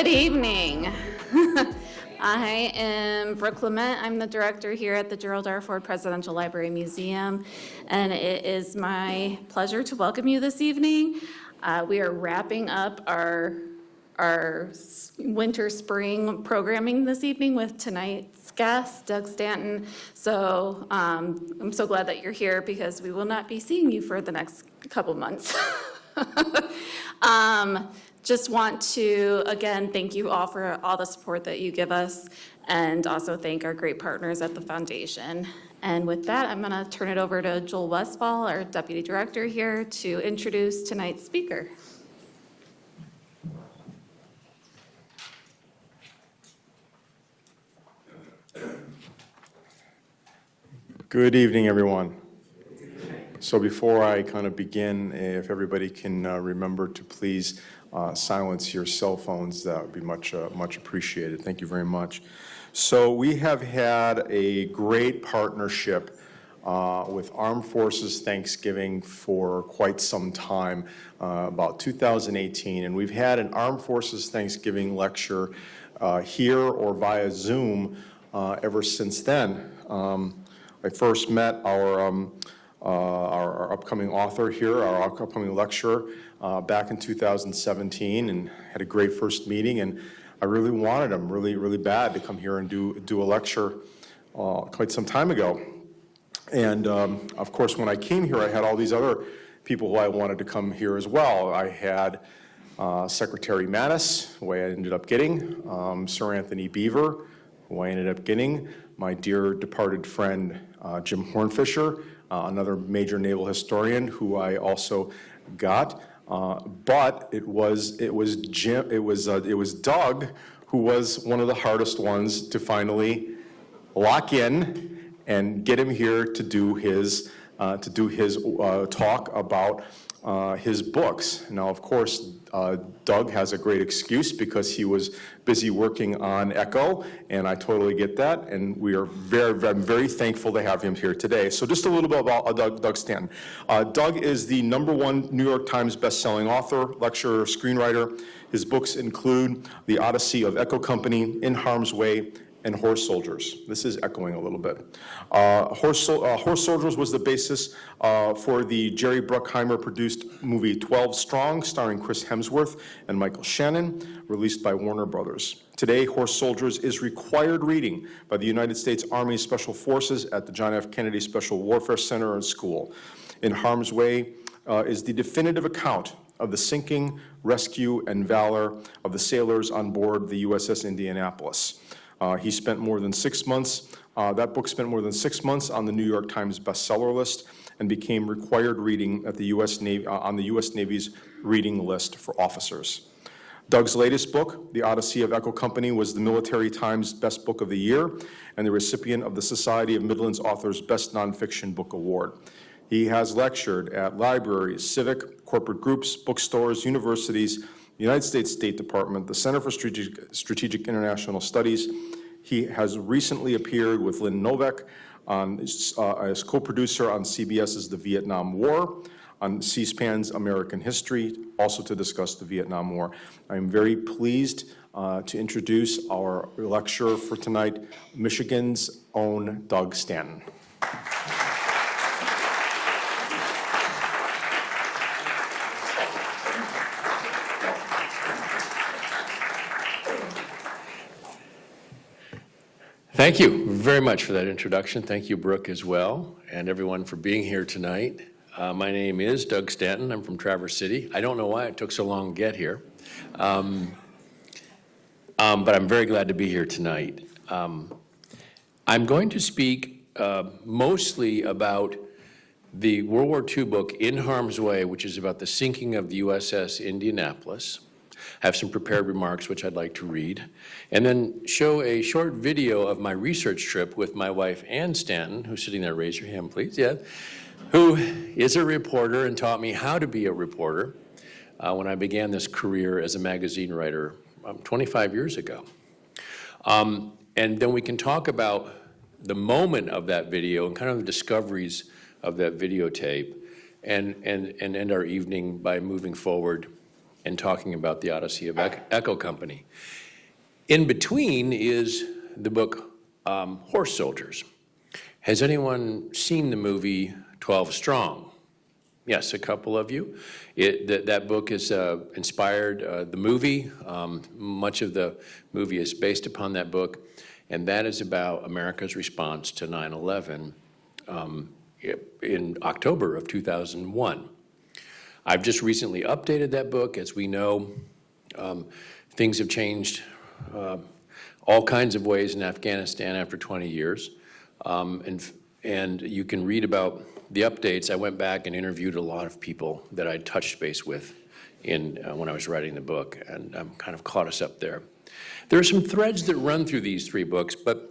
Good evening. I am Brooke Clement. I'm the director here at the Gerald R. Ford Presidential Library Museum, and it is my pleasure to welcome you this evening. We are wrapping up our winter-spring programming this evening with tonight's guest, Doug Stanton. So I'm so glad that you're here because we will not be seeing you for the next couple months. Just want to, again, thank you all for all the support that you give us, and also thank our great partners at the foundation. And with that, I'm going to turn it over to Joel Westfall, our deputy director here, to introduce tonight's speaker. Good evening, everyone. So before I kind of begin, if everybody can remember to please silence your cell phones, that would be much appreciated. Thank you very much. So we have had a great partnership with Armed Forces Thanksgiving for quite some time, about 2018, and we've had an Armed Forces Thanksgiving lecture here or via Zoom ever since then. I first met our upcoming author here, our upcoming lecturer, back in 2017, and had a great first meeting, and I really wanted him really bad to come here and do a lecture quite some time ago. And of course, when I came here, I had all these other people who I wanted to come here as well. I had Secretary Mattis, who I ended up getting, Sir Anthony Beaver, who I ended up getting, my dear departed friend Jim Hornfisher, another major naval historian who I also got. But it was Doug who was one of the hardest ones to finally lock in and get him here to do his talk about his books. Now, of course, Doug has a great excuse because he was busy working on Echo, and I totally get that, and I'm very thankful to have him here today. So just a little bit about Doug Stanton. Doug is the #1 New York Times bestselling author, lecturer, screenwriter. His books include The Odyssey of Echo Company, In Harm's Way, and Horse Soldiers. This is echoing a little bit. Horse Soldiers was the basis for the Jerry Bruckheimer-produced movie 12 Strong, starring Chris Hemsworth and Michael Shannon, released by Warner Brothers. Today, Horse Soldiers is required reading by the United States Army Special Forces at the John F. Kennedy Special Warfare Center and School. In Harm's Way is the definitive account of the sinking, rescue, and valor of the sailors on board the USS Indianapolis. He spent more than 6 months, that book spent more than 6 months on the New York Times bestseller list and became required reading at the US Navy, on the US Navy's reading list for officers. Doug's latest book, The Odyssey of Echo Company, was the Military Times Best Book of the Year and the recipient of the Society of Midlands Authors Best Nonfiction Book Award. He has lectured at libraries, civic, corporate groups, bookstores, universities, the United States State Department, the Center for Strategic International Studies. He has recently appeared with Lynn Novick as co-producer on CBS's The Vietnam War, on C-SPAN's American History, also to discuss the Vietnam War. I'm very pleased to introduce our lecturer for tonight, Michigan's own Doug Stanton. Thank you very much for that introduction. Thank you, Brooke, as well, and everyone for being here tonight. My name is Doug Stanton. I'm from Traverse City. I don't know why it took so long to get here, but I'm very glad to be here tonight. I'm going to speak mostly about the World War II book, In Harm's Way, which is about the sinking of the USS Indianapolis. I have some prepared remarks, which I'd like to read, and then show a short video of my research trip with my wife, Ann Stanton, who's sitting there. Raise your hand, please. Yeah. Who is a reporter and taught me how to be a reporter when I began this career as a magazine writer 25 years ago. And then we can talk about the moment of that video and kind of the discoveries of that videotape, and end our evening by moving forward and talking about the Odyssey of Echo Company. In between is the book Horse Soldiers. Has anyone seen the movie 12 Strong? Yes, a couple of you. That book is inspired the movie. Much of the movie is based upon that book, and that is about America's response to 9/11 in October of 2001. I've just recently updated that book. As we know, things have changed all kinds of ways in Afghanistan after 20 years. And you can read about the updates. I went back and interviewed a lot of people that I touched base with when I was writing the book, and kind of caught us up there. There are some threads that run through these three books, but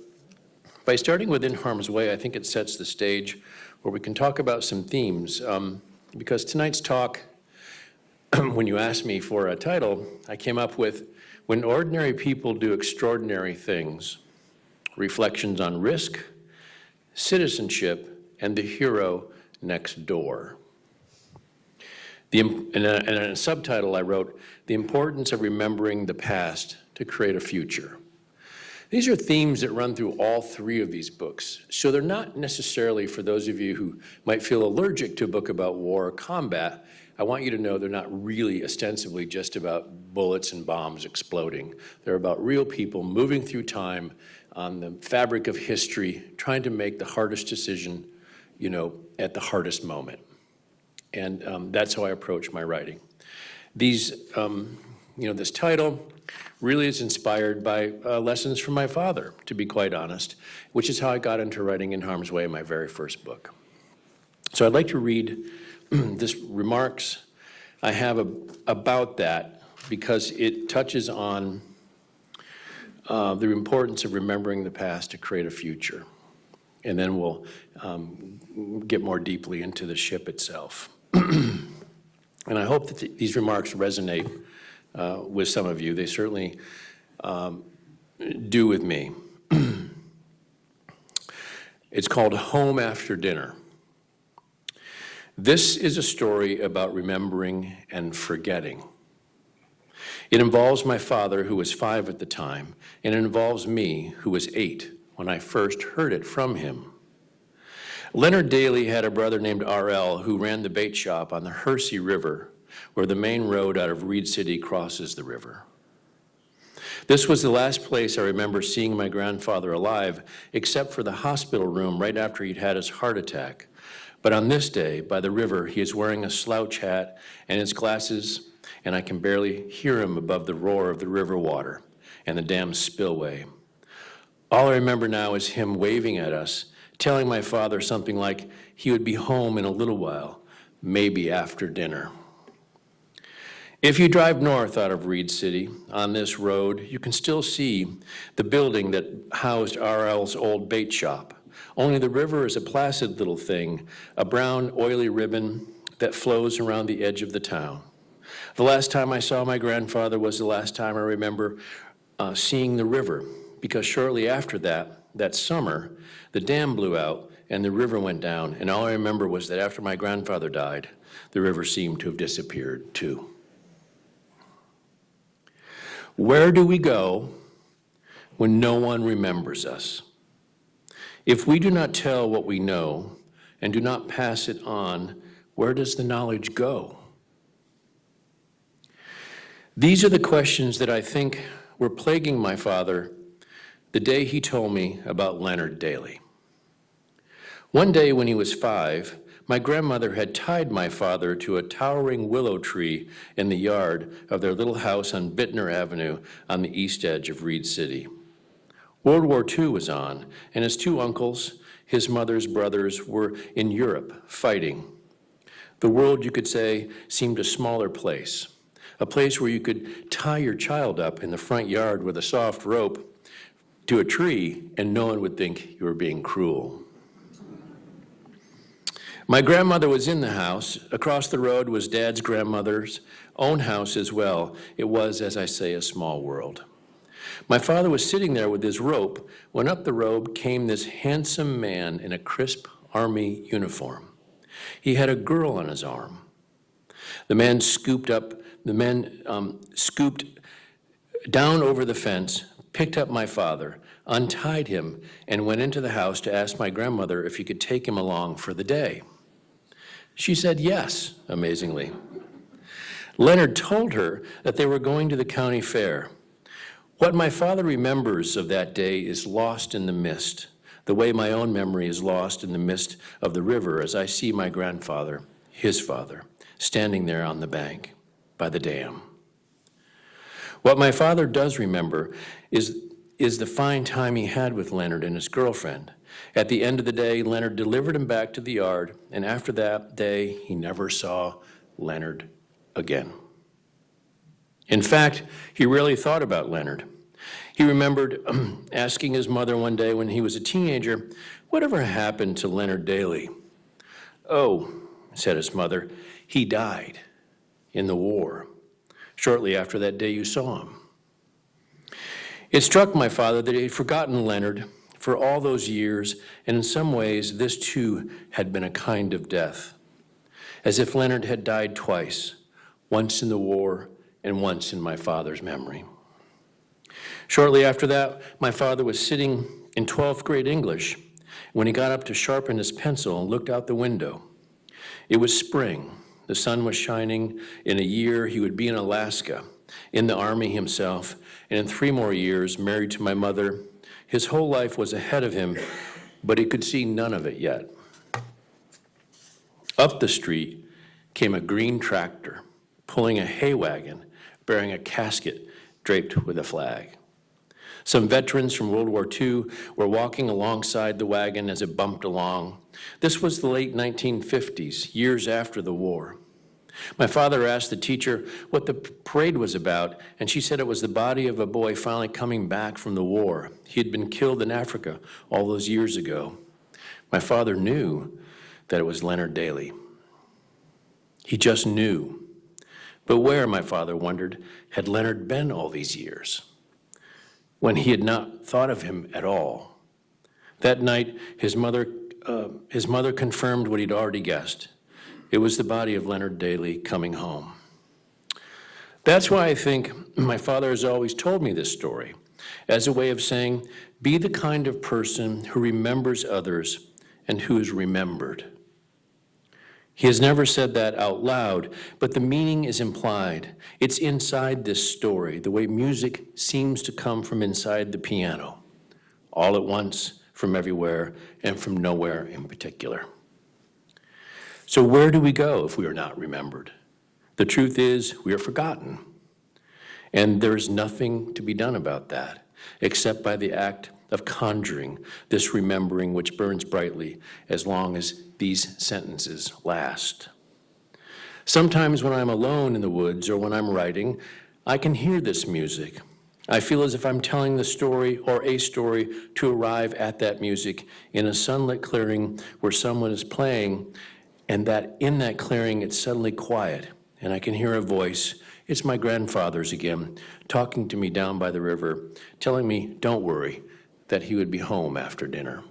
by starting with In Harm's Way, I think it sets the stage where we can talk about some themes. Because tonight's talk, when you asked me for a title, I came up with When Ordinary People Do Extraordinary Things, Reflections on Risk, Citizenship, and the Hero Next Door. And in a subtitle I wrote, The Importance of Remembering the Past to Create a Future. These are themes that run through all three of these books. So they're not necessarily, for those of you who might feel allergic to a book about war or combat, I want you to know they're not really ostensibly just about bullets and bombs exploding. They're about real people moving through time on the fabric of history, trying to make the hardest decision, at the hardest moment. And that's how I approach my writing. This title really is inspired by lessons from my father, to be quite honest, which is how I got into writing In Harm's Way, my very first book. So I'd like to read this remarks I have about that, because it touches on the importance of remembering the past to create a future. And then we'll get more deeply into the ship itself. And I hope that these remarks resonate with some of you. They certainly do with me. It's called Home After Dinner. This is a story about remembering and forgetting. It involves my father, who was 5 at the time, and it involves me, who was 8 when I first heard it from him. Leonard Daly had a brother named R.L. who ran the bait shop on the Hersey River, where the main road out of Reed City crosses the river. This was the last place I remember seeing my grandfather alive, except for the hospital room right after he'd had his heart attack. But on this day, by the river, he is wearing a slouch hat and his glasses, and I can barely hear him above the roar of the river water and the dam spillway. All I remember now is him waving at us, telling my father something like he would be home in a little while, maybe after dinner. If you drive north out of Reed City on this road, you can still see the building that housed R.L.'s old bait shop. Only the river is a placid little thing, a brown, oily ribbon that flows around the edge of the town. The last time I saw my grandfather was the last time I remember seeing the river, because shortly after that summer, the dam blew out and the river went down, and all I remember was that after my grandfather died, the river seemed to have disappeared too. Where do we go when no one remembers us? If we do not tell what we know and do not pass it on, where does the knowledge go? These are the questions that I think were plaguing my father the day he told me about Leonard Daly. One day when he was 5, my grandmother had tied my father to a towering willow tree in the yard of their little house on Bittner Avenue on the east edge of Reed City. World War II was on, and his 2 uncles, his mother's brothers, were in Europe fighting. The world, you could say, seemed a smaller place, a place where you could tie your child up in the front yard with a soft rope to a tree, and no one would think you were being cruel. My grandmother was in the house. Across the road was Dad's grandmother's own house as well. It was, as I say, a small world. My father was sitting there with his rope when up the road came this handsome man in a crisp army uniform. He had a girl on his arm. The men scooped down over the fence, picked up my father, untied him, and went into the house to ask my grandmother if he could take him along for the day. She said yes, amazingly. Leonard told her that they were going to the county fair. What my father remembers of that day is lost in the mist, the way my own memory is lost in the mist of the river as I see my grandfather, his father, standing there on the bank by the dam. What my father does remember is the fine time he had with Leonard and his girlfriend. At the end of the day, Leonard delivered him back to the yard, and after that day, he never saw Leonard again. In fact, he rarely thought about Leonard. He remembered asking his mother one day when he was a teenager, "Whatever happened to Leonard Daly?" "Oh," said his mother, "he died in the war, shortly after that day you saw him." It struck my father that he had forgotten Leonard for all those years, and in some ways, this too had been a kind of death, as if Leonard had died twice, once in the war and once in my father's memory. Shortly after that, my father was sitting in 12th grade English when he got up to sharpen his pencil and looked out the window. It was spring. The sun was shining. In a year, he would be in Alaska, in the Army himself, and in 3 more years, married to my mother. His whole life was ahead of him, but he could see none of it yet. Up the street came a green tractor, pulling a hay wagon, bearing a casket draped with a flag. Some veterans from World War II were walking alongside the wagon as it bumped along. This was the late 1950s, years after the war. My father asked the teacher what the parade was about, and she said it was the body of a boy finally coming back from the war. He had been killed in Africa all those years ago. My father knew that it was Leonard Daly. He just knew. But where, my father wondered, had Leonard been all these years, when he had not thought of him at all? That night, his mother confirmed what he'd already guessed. It was the body of Leonard Daly coming home. That's why I think my father has always told me this story, as a way of saying, be the kind of person who remembers others and who is remembered. He has never said that out loud, but the meaning is implied. It's inside this story, the way music seems to come from inside the piano, all at once, from everywhere, and from nowhere in particular. So where do we go if we are not remembered? The truth is, we are forgotten. And there's nothing to be done about that, except by the act of conjuring this remembering which burns brightly as long as these sentences last. Sometimes when I'm alone in the woods or when I'm writing, I can hear this music. I feel as if I'm telling the story or a story to arrive at that music in a sunlit clearing where someone is playing, and that in that clearing it's suddenly quiet and I can hear a voice. It's my grandfather's again, talking to me down by the river, telling me, don't worry, that he would be home after dinner.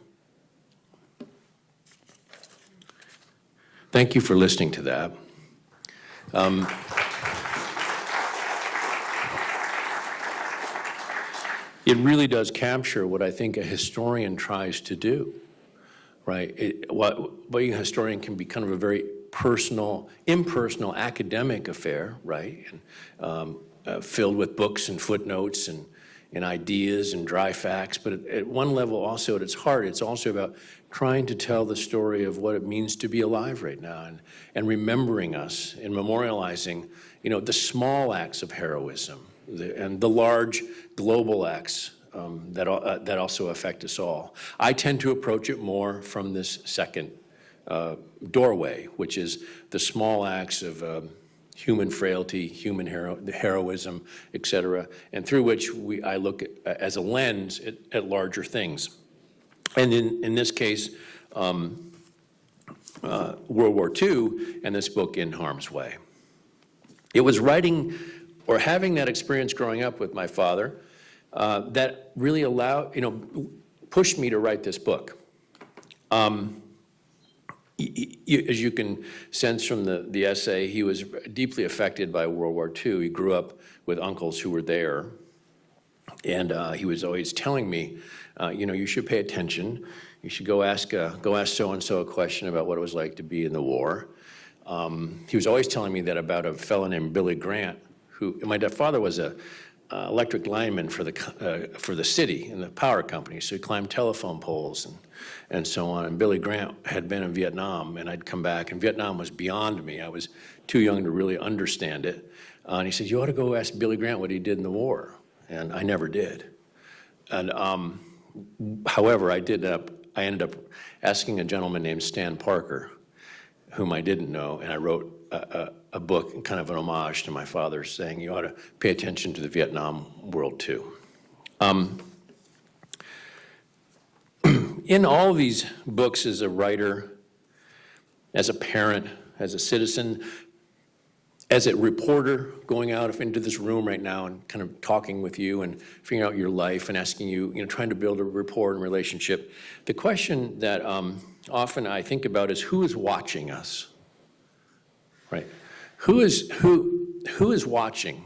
Thank you for listening to that. It really does capture what I think a historian tries to do, right? Being a historian can be kind of a very personal, impersonal, academic affair, right? And filled with books and footnotes and ideas and dry facts. But at one level, also at its heart, it's also about trying to tell the story of what it means to be alive right now and remembering us and memorializing, the small acts of heroism and the large global acts that also affect us all. I tend to approach it more from this second doorway, which is the small acts of human frailty, human heroism, et cetera, and through which I look as a lens at larger things. And in this case, World War II and this book, In Harm's Way. It was writing or having that experience growing up with my father that really pushed me to write this book. As you can sense from the essay, he was deeply affected by World War II. He grew up with uncles who were there, and he was always telling me, you should pay attention. You should go ask so-and-so a question about what it was like to be in the war. He was always telling me that about a fellow named Billy Grant, who my father was a electric lineman for the city in the power company, so he climbed telephone poles and so on. And Billy Grant had been in Vietnam, and I'd come back, and Vietnam was beyond me. I was too young to really understand it. And he said, "You ought to go ask Billy Grant what he did in the war." And I never did. And however, I ended up asking a gentleman named Stan Parker, whom I didn't know, and I wrote a book, kind of an homage to my father, saying you ought to pay attention to the Vietnam world too. In all of these books, as a writer, as a parent, as a citizen, as a reporter going out into this room right now and kind of talking with you and figuring out your life and asking you, trying to build a rapport and relationship, the question that often I think about is who is watching us, right? Who is watching?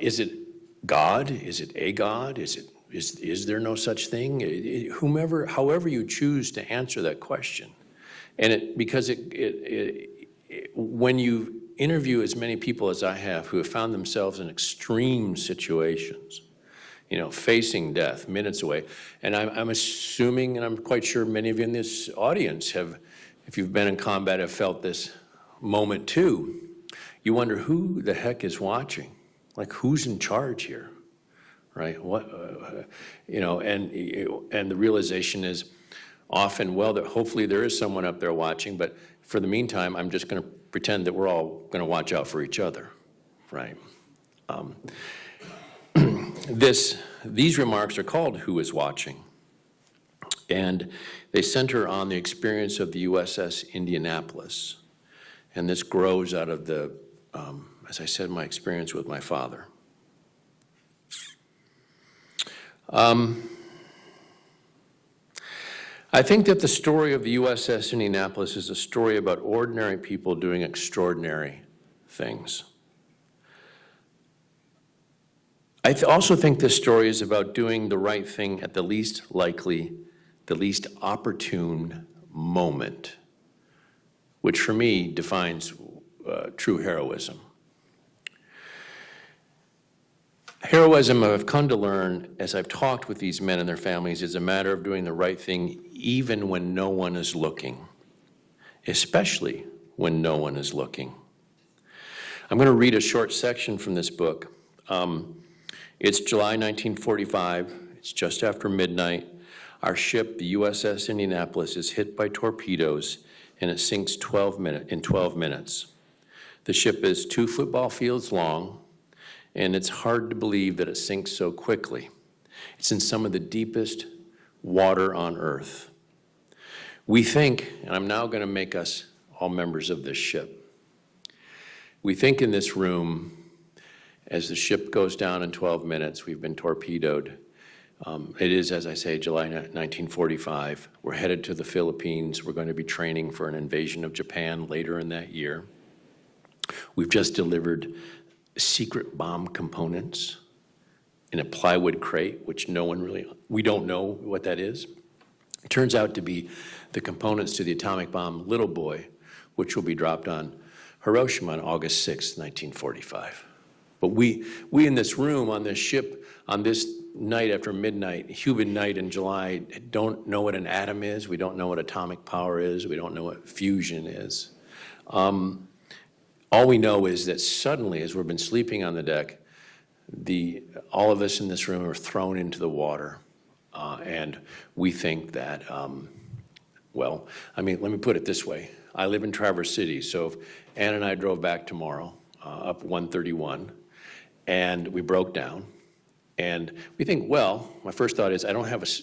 Is it God? Is it a God? Is there no such thing? However you choose to answer that question, and because when you interview as many people as I have who have found themselves in extreme situations, facing death minutes away, and I'm assuming, and I'm quite sure many of you in this audience have, if you've been in combat, have felt this moment too. You wonder who the heck is watching, like who's in charge here, right? What, and the realization is often, well, that hopefully there is someone up there watching, but for the meantime, I'm just going to pretend that we're all going to watch out for each other, right? These remarks are called "Who is Watching?" And they center on the experience of the USS Indianapolis. And this grows out of as I said, my experience with my father. I think that the story of the USS Indianapolis is a story about ordinary people doing extraordinary things. I also think this story is about doing the right thing at the least likely, the least opportune moment, which for me defines true heroism. Heroism, I've come to learn as I've talked with these men and their families, is a matter of doing the right thing even when no one is looking, especially when no one is looking. I'm going to read a short section from this book. It's July 1945. It's just after midnight. Our ship, the USS Indianapolis, is hit by torpedoes, and it sinks in 12 minutes. The ship is 2 football fields long, and it's hard to believe that it sinks so quickly. It's in some of the deepest water on Earth. We think, and I'm now going to make us all members of this ship, we think in this room, as the ship goes down in 12 minutes, we've been torpedoed. It is, as I say, July 1945. We're headed to the Philippines. We're going to be training for an invasion of Japan later in that year. We've just delivered secret bomb components in a plywood crate, which we don't know what that is. It turns out to be the components to the atomic bomb Little Boy, which will be dropped on Hiroshima on August 6, 1945. But we in this room, on this ship, on this night after midnight, humid night in July, don't know what an atom is. We don't know what atomic power is. We don't know what fusion is. All we know is that suddenly, as we've been sleeping on the deck, all of us in this room are thrown into the water. And we think that, let me put it this way. I live in Traverse City, so if Ann and I drove back tomorrow, up 131, and we broke down, and we think, my first thought is,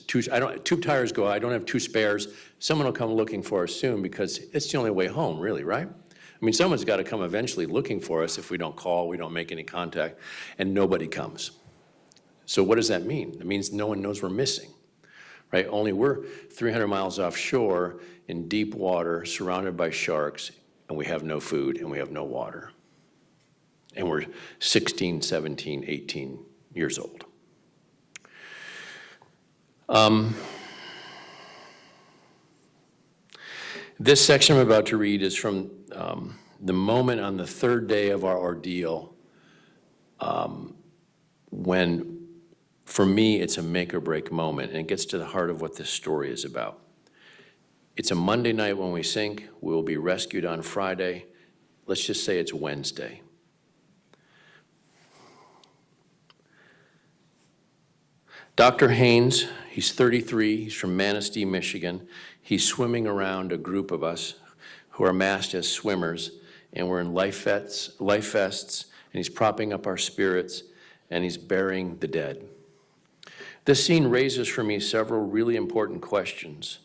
two tires go, I don't have 2 spares. Someone will come looking for us soon because it's the only way home, really, right? I mean, someone's got to come eventually looking for us if we don't call, we don't make any contact, and nobody comes. So what does that mean? It means no one knows we're missing, right? Only we're 300 miles offshore in deep water, surrounded by sharks, and we have no food and we have no water. And we're 16, 17, 18 years old. This section I'm about to read is from the moment on the third day of our ordeal, when, for me, it's a make or break moment, and it gets to the heart of what this story is about. It's a Monday night when we sink. We will be rescued on Friday. Let's just say it's Wednesday. Dr. Haynes, he's 33, he's from Manistee, Michigan. He's swimming around a group of us who are masked as swimmers, and we're in life vests, and he's propping up our spirits, and he's burying the dead. This scene raises for me several really important questions.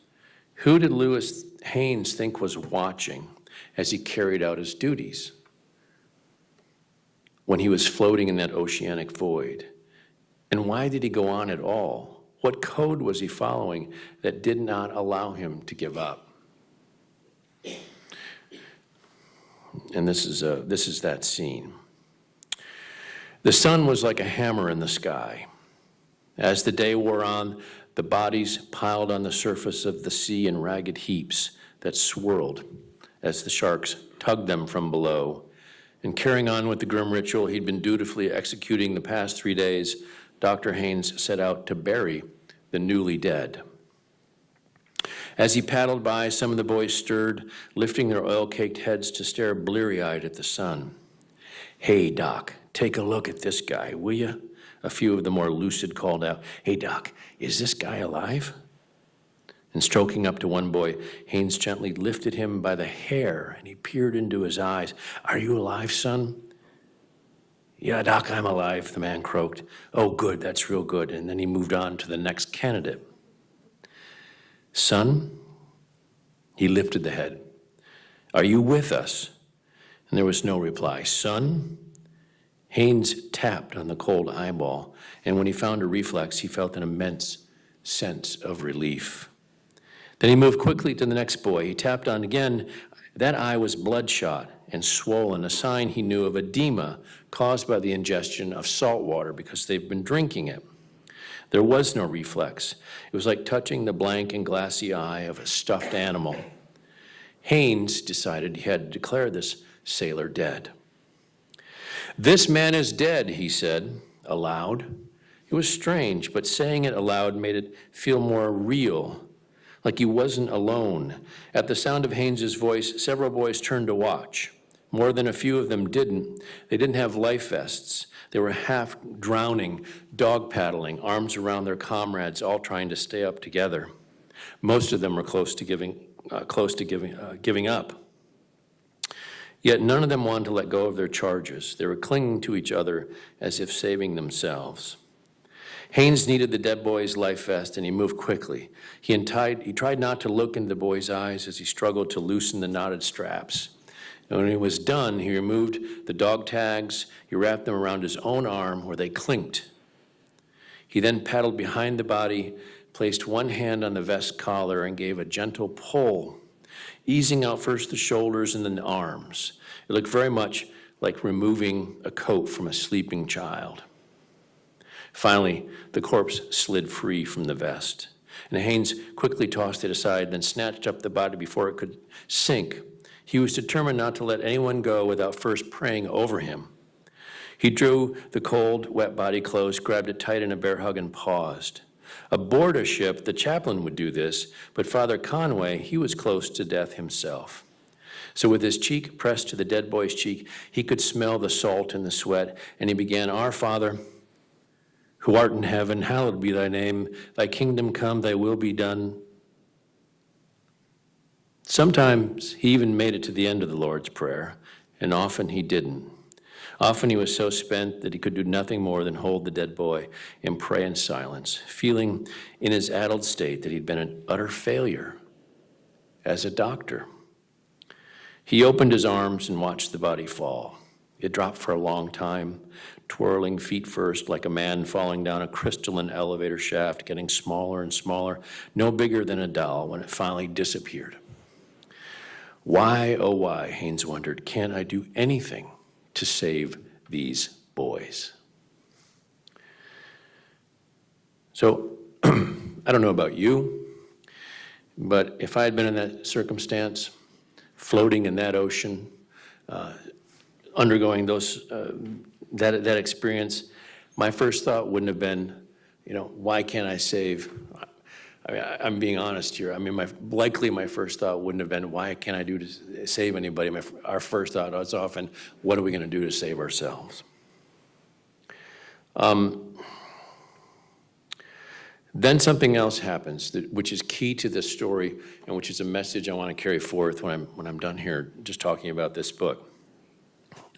Who did Lewis Haynes think was watching as he carried out his duties when he was floating in that oceanic void? And why did he go on at all? What code was he following that did not allow him to give up? And this is that scene. The sun was like a hammer in the sky. As the day wore on, the bodies piled on the surface of the sea in ragged heaps that swirled as the sharks tugged them from below. And carrying on with the grim ritual he'd been dutifully executing the past 3 days, Dr. Haynes set out to bury the newly dead. As he paddled by, some of the boys stirred, lifting their oil-caked heads to stare bleary-eyed at the sun. "Hey, Doc, take a look at this guy, will you?" A few of the more lucid called out. "Hey, Doc, is this guy alive?" And stroking up to one boy, Haynes gently lifted him by the hair, and he peered into his eyes. "Are you alive, son?" "Yeah, Doc, I'm alive," the man croaked. "Oh, good, that's real good." And then he moved on to the next candidate. "Son?" He lifted the head. "Are you with us?" And there was no reply. "Son?" Haynes tapped on the cold eyeball, and when he found a reflex, he felt an immense sense of relief. Then he moved quickly to the next boy. He tapped on again. That eye was bloodshot and swollen, a sign he knew of edema caused by the ingestion of salt water because they've been drinking it. There was no reflex. It was like touching the blank and glassy eye of a stuffed animal. Haynes decided he had to declare this sailor dead. "This man is dead," he said, aloud. It was strange, but saying it aloud made it feel more real, like he wasn't alone. At the sound of Haynes's voice, several boys turned to watch. More than a few of them didn't. They didn't have life vests. They were half drowning, dog paddling, arms around their comrades, all trying to stay up together. Most of them were close to giving up. Yet none of them wanted to let go of their charges. They were clinging to each other as if saving themselves. Haynes needed the dead boy's life vest, and he moved quickly. He tried not to look into the boy's eyes as he struggled to loosen the knotted straps. And when he was done, he removed the dog tags. He wrapped them around his own arm where they clinked. He then paddled behind the body, placed one hand on the vest collar, and gave a gentle pull, easing out first the shoulders and then the arms. It looked very much like removing a coat from a sleeping child. Finally, the corpse slid free from the vest, and Haynes quickly tossed it aside, then snatched up the body before it could sink. He was determined not to let anyone go without first praying over him. He drew the cold, wet body close, grabbed it tight in a bear hug, and paused. Aboard a ship, the chaplain would do this, but Father Conway, he was close to death himself. So with his cheek pressed to the dead boy's cheek, he could smell the salt and the sweat, and he began, "Our Father, who art in heaven, hallowed be thy name. Thy kingdom come, thy will be done." Sometimes he even made it to the end of the Lord's Prayer, and often he didn't. Often he was so spent that he could do nothing more than hold the dead boy and pray in silence, feeling in his addled state that he'd been an utter failure as a doctor. He opened his arms and watched the body fall. It dropped for a long time, twirling feet first like a man falling down a crystalline elevator shaft, getting smaller and smaller, no bigger than a doll when it finally disappeared. Why, oh why, Haynes wondered, can't I do anything to save these boys? So, I don't know about you, but if I had been in that circumstance, floating in that ocean, undergoing that experience, my first thought wouldn't have been, why can't I save? I'm being honest here. I mean, likely my first thought wouldn't have been, why can't I do to save anybody? Our first thought is often, what are we going to do to save ourselves? Then something else happens, which is key to this story, and which is a message I want to carry forth when I'm done here, just talking about this book.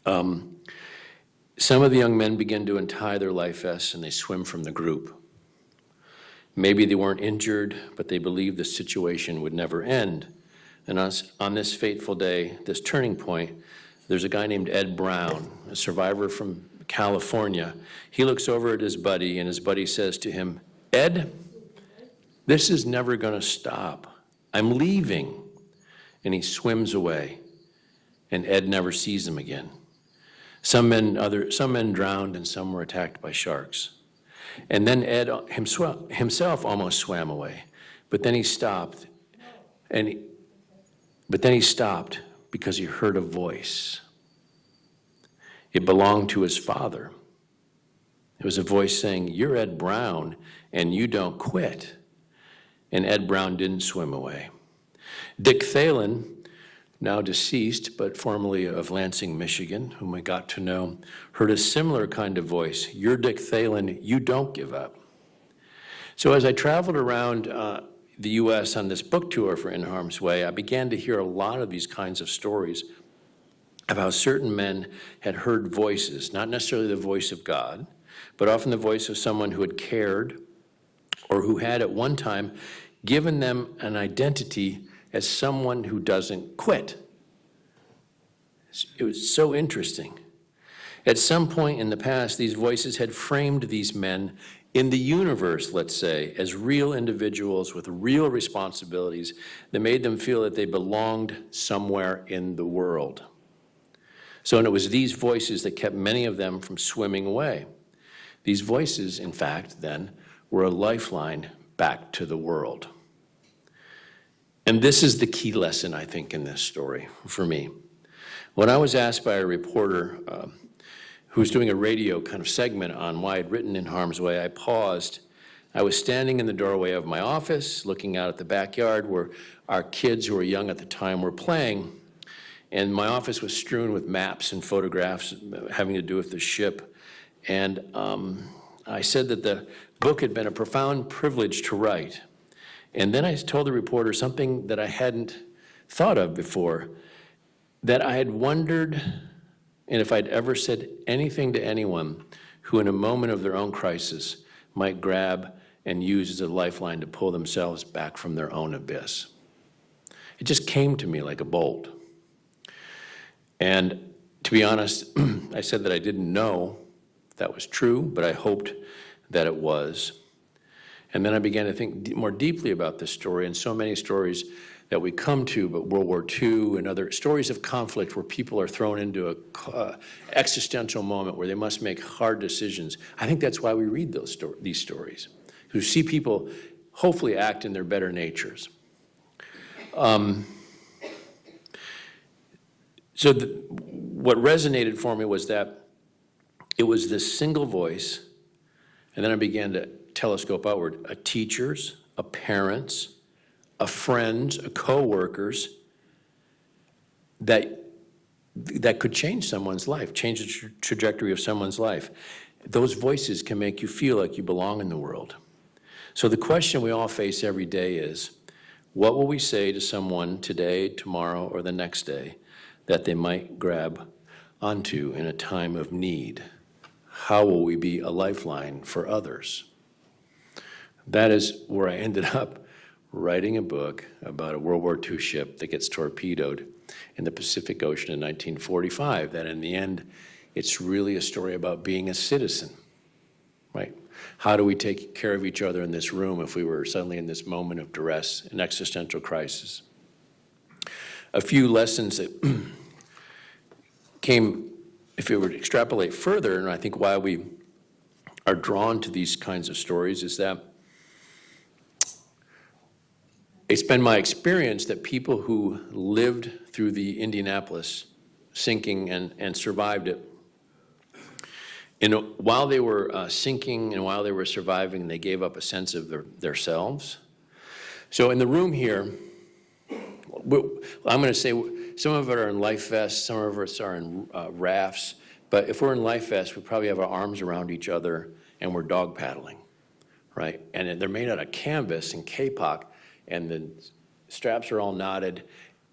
Some of the young men begin to untie their life vests and they swim from the group. Maybe they weren't injured, but they believed the situation would never end. And on this fateful day, this turning point, there's a guy named Ed Brown, a survivor from California. He looks over at his buddy, and his buddy says to him, Ed, this is never going to stop. I'm leaving. And he swims away, and Ed never sees him again. Some men drowned, and some were attacked by sharks. And then Ed himself almost swam away, but then he stopped, because he heard a voice. It belonged to his father. It was a voice saying, "You're Ed Brown, and you don't quit." And Ed Brown didn't swim away. Dick Thalen, now deceased, but formerly of Lansing, Michigan, whom I got to know, heard a similar kind of voice. "You're Dick Thalen, you don't give up." So as I traveled around the U.S. on this book tour for In Harm's Way, I began to hear a lot of these kinds of stories of how certain men had heard voices, not necessarily the voice of God, but often the voice of someone who had cared or who had at one time given them an identity as someone who doesn't quit. It was so interesting. At some point in the past, these voices had framed these men in the universe, let's say, as real individuals with real responsibilities that made them feel that they belonged somewhere in the world. And it was these voices that kept many of them from swimming away. These voices, in fact, then, were a lifeline back to the world. And this is the key lesson, I think, in this story for me. When I was asked by a reporter who was doing a radio kind of segment on why I'd written In Harm's Way, I paused. I was standing in the doorway of my office, looking out at the backyard where our kids, who were young at the time, were playing. And my office was strewn with maps and photographs having to do with the ship. And I said that the book had been a profound privilege to write. And then I told the reporter something that I hadn't thought of before, that I had wondered, and if I'd ever said anything to anyone who in a moment of their own crisis might grab and use as a lifeline to pull themselves back from their own abyss. It just came to me like a bolt. And to be honest, I said that I didn't know if that was true, but I hoped that it was. And then I began to think more deeply about this story, and so many stories that we come to, but World War II and other stories of conflict where people are thrown into a existential moment where they must make hard decisions. I think that's why we read these stories, to see people hopefully act in their better natures. What resonated for me was that it was this single voice, and then I began to telescope outward, a teachers, a parents, a friends, a co-workers, that could change someone's life, change the trajectory of someone's life. Those voices can make you feel like you belong in the world. So the question we all face every day is, what will we say to someone today, tomorrow, or the next day that they might grab onto in a time of need? How will we be a lifeline for others? That is where I ended up writing a book about a World War II ship that gets torpedoed in the Pacific Ocean in 1945, that in the end It's really a story about being a citizen, right? How do we take care of each other in this room if we were suddenly in this moment of duress and existential crisis? A few lessons that came, if we were to extrapolate further, and I think why we are drawn to these kinds of stories is that it's been my experience that people who lived through the Indianapolis sinking and survived it, while they were sinking and while they were surviving, they gave up a sense of their selves. So in the room here, I'm going to say some of it are in life vests, some of us are in rafts, but if we're in life vests, we probably have our arms around each other and we're dog paddling, right? And they're made out of canvas and kapok, and the straps are all knotted,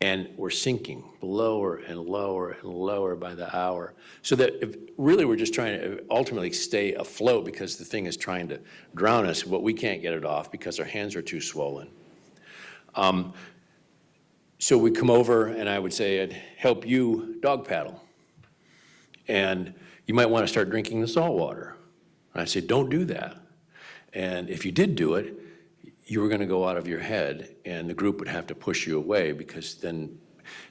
and we're sinking lower and lower and lower by the hour. So that really we're just trying to ultimately stay afloat because the thing is trying to drown us, but we can't get it off because our hands are too swollen. So we come over and I would say, I'd help you dog paddle. And you might want to start drinking the salt water. And I say, don't do that. And if you did do it, you were going to go out of your head and the group would have to push you away because then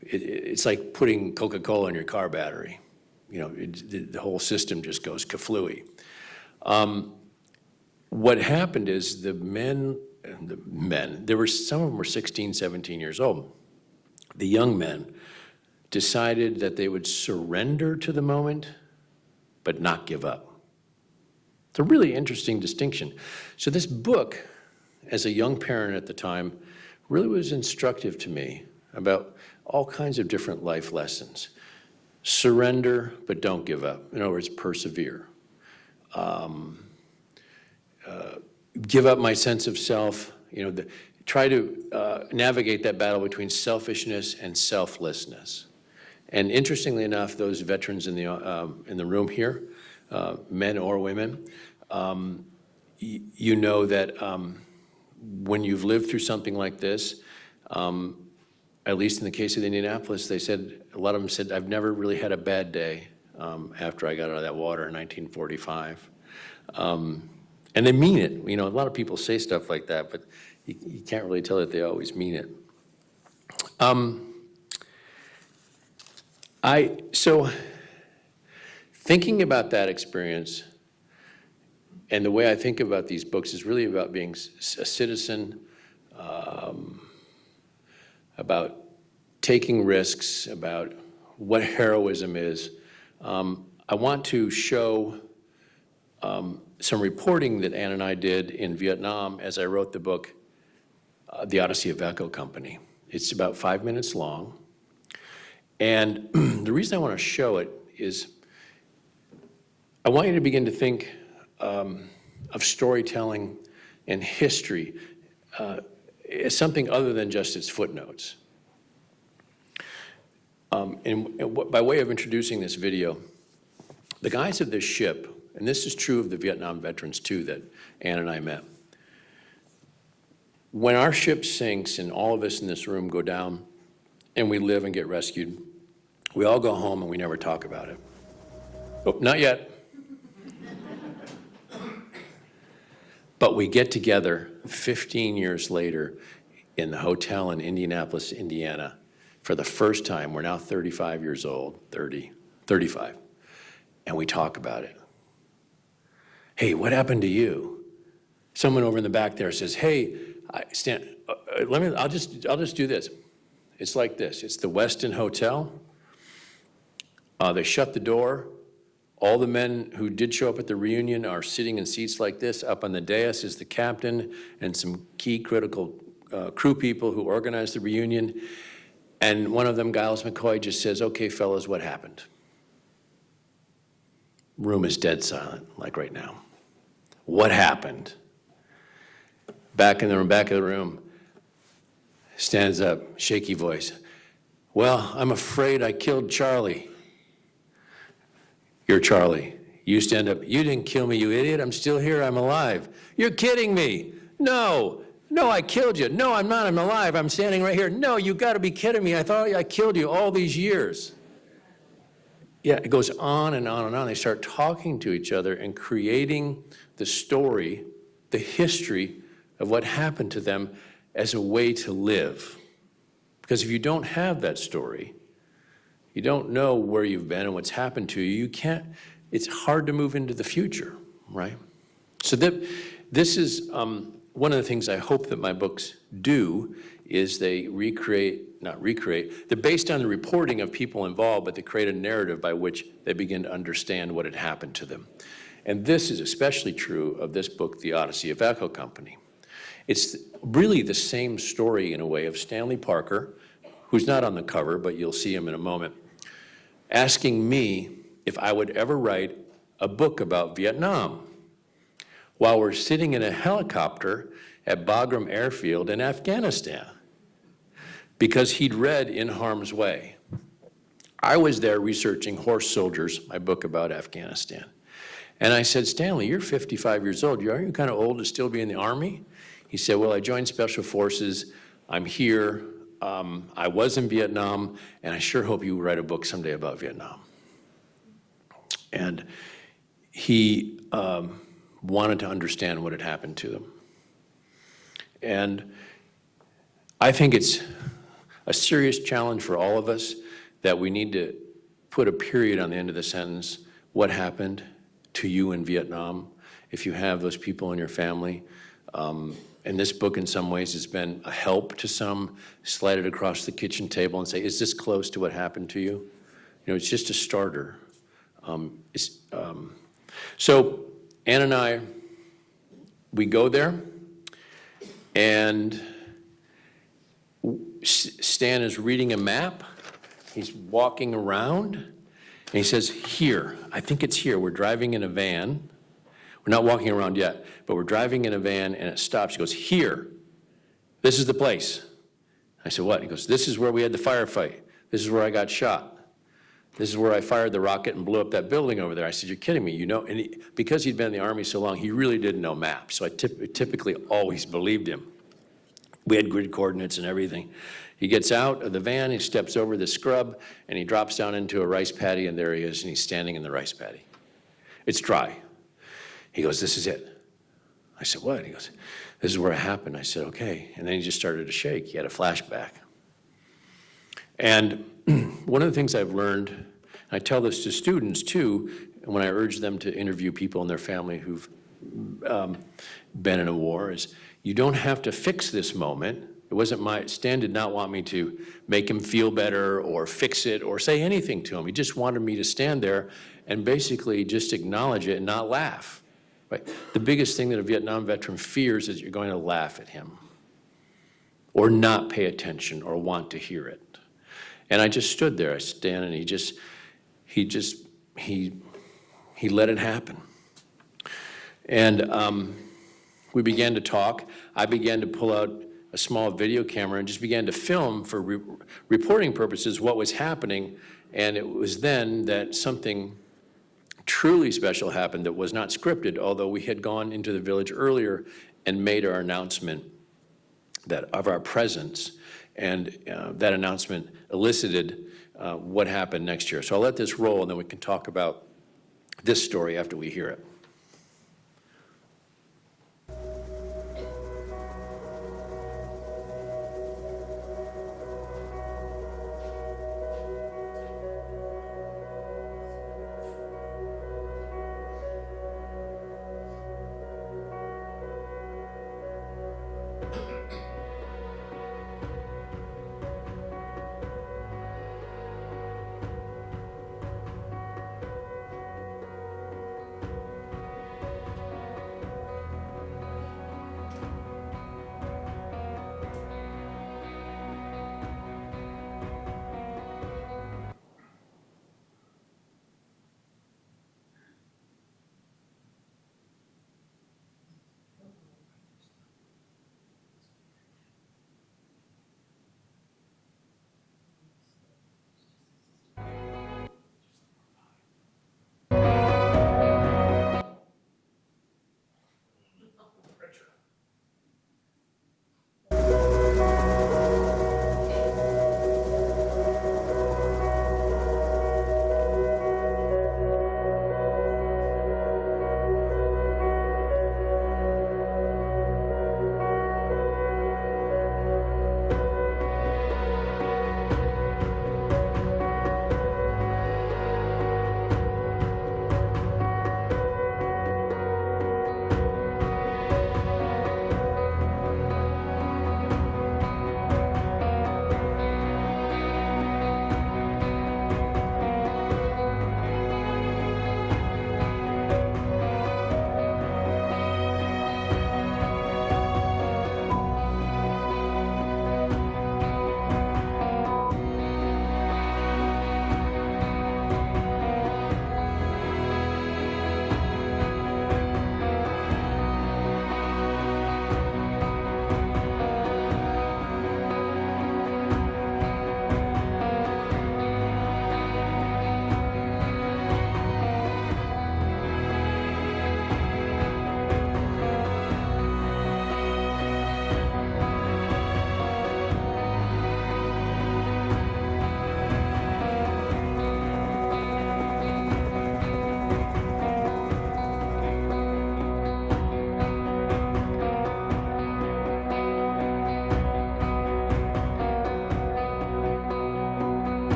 it's like putting Coca-Cola in your car battery. You know, the whole system just goes kaflooey. What happened is the men, there were some of them were 16, 17 years old. The young men decided that they would surrender to the moment, but not give up. It's a really interesting distinction. So this book, as a young parent at the time, really was instructive to me about all kinds of different life lessons. Surrender, but don't give up. In other words, persevere. Give up my sense of self, try to navigate that battle between selfishness and selflessness. And interestingly enough, those veterans in the room here, men or women, you know that when you've lived through something like this, at least in the case of the Indianapolis, they said, a lot of them said, I've never really had a bad day after I got out of that water in 1945. And they mean it. A lot of people say stuff like that, but you can't really tell that they always mean it. So thinking about that experience and the way I think about these books is really about being a citizen, about taking risks, about what heroism is. I want to show some reporting that Ann and I did in Vietnam as I wrote the book, The Odyssey of Echo Company. It's about 5 minutes long. And the reason I want to show it is I want you to begin to think of storytelling and history as something other than just its footnotes. And by way of introducing this video, the guys of this ship, and this is true of the Vietnam veterans too that Ann and I met, when our ship sinks and all of us in this room go down and we live and get rescued, we all go home and we never talk about it. Oh, not yet. But we get together 15 years later in the hotel in Indianapolis, Indiana, for the first time. We're now 35 years old, 35, and we talk about it. Hey, what happened to you? Someone over in the back there says, hey, Stanton, I'll just do this. It's like this. It's the Westin Hotel. They shut the door. All the men who did show up at the reunion are sitting in seats like this. Up on the dais is the captain and some key critical crew people who organized the reunion. And one of them, Giles McCoy, just says, okay, fellas, what happened? Room is dead silent, like right now. What happened? Back in the room, back of the room, stands up, shaky voice. Well, I'm afraid I killed Charlie. You're Charlie. You stand up. You didn't kill me, you idiot. I'm still here. I'm alive. You're kidding me. No, I killed you. No, I'm not. I'm alive. I'm standing right here. No, you got to be kidding me. I thought I killed you all these years. yeah, it goes on and on and on. They start talking to each other and creating the story, the history of what happened to them as a way to live. Because if you don't have that story, you don't know where you've been and what's happened to you, you can't, it's hard to move into the future, right? So this is one of the things I hope that my books do is they not recreate, they're based on the reporting of people involved, but they create a narrative by which they begin to understand what had happened to them. And this is especially true of this book, The Odyssey of Echo Company. It's really the same story in a way of Stanley Parker, who's not on the cover, but you'll see him in a moment, asking me if I would ever write a book about Vietnam while we're sitting in a helicopter at Bagram Airfield in Afghanistan, because he'd read In Harm's Way. I was there researching Horse Soldiers, my book about Afghanistan. And I said, Stanley, you're 55 years old. Aren't you kind of old to still be in the Army? He said, well, I joined Special Forces. I'm here. I was in Vietnam, and I sure hope you write a book someday about Vietnam. And he wanted to understand what had happened to them. And I think it's a serious challenge for all of us that we need to put a period on the end of the sentence. What happened to you in Vietnam? If you have those people in your family. And this book, in some ways, has been a help to some. Slide it across the kitchen table and say, is this close to what happened to you? You know, it's just a starter. So Ann and I, we go there, and Stan is reading a map. He's walking around, and he says, here, I think it's here. We're driving in a van. We're not walking around yet, but we're driving in a van, and it stops. He goes, here, this is the place. I said, what? He goes, this is where we had the firefight. This is where I got shot. This is where I fired the rocket and blew up that building over there. I said, you're kidding me, you know? And because he'd been in the Army so long, he really didn't know maps, so I typically always believed him. We had grid coordinates and everything. He gets out of the van, he steps over the scrub, and he drops down into a rice paddy, and there he is, and he's standing in the rice paddy. It's dry. He goes, this is it. I said, what? He goes, this is where it happened. I said, okay. And then he just started to shake. He had a flashback. And one of the things I've learned, and I tell this to students too, when I urge them to interview people in their family who've been in a war, is you don't have to fix this moment. It wasn't Stan did not want me to make him feel better or fix it or say anything to him. He just wanted me to stand there and basically just acknowledge it and not laugh. Right? The biggest thing that a Vietnam veteran fears is you're going to laugh at him or not pay attention or want to hear it. And I just stood there, Stan, and he let it happen. And we began to talk. I began to pull out a small video camera and just began to film for reporting purposes what was happening. And it was then that something truly special happened that was not scripted, although we had gone into the village earlier and made our announcement of our presence, and that announcement elicited what happened next year. So I'll let this roll, and then we can talk about this story after we hear it.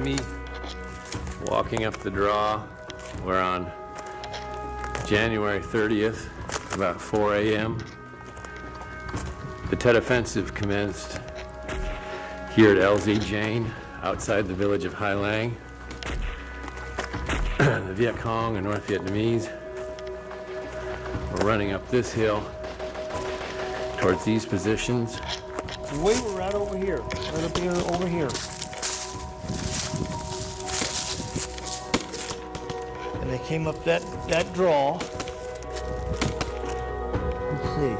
me walking up the draw. We're on January 30th, about 4 a.m. The Tet Offensive commenced here at LZ Jane, outside the village of Hai Lang. The Viet Cong and North Vietnamese were running up this hill towards these positions. We were right over here, right up here, over here. And they came up that draw. Let's see.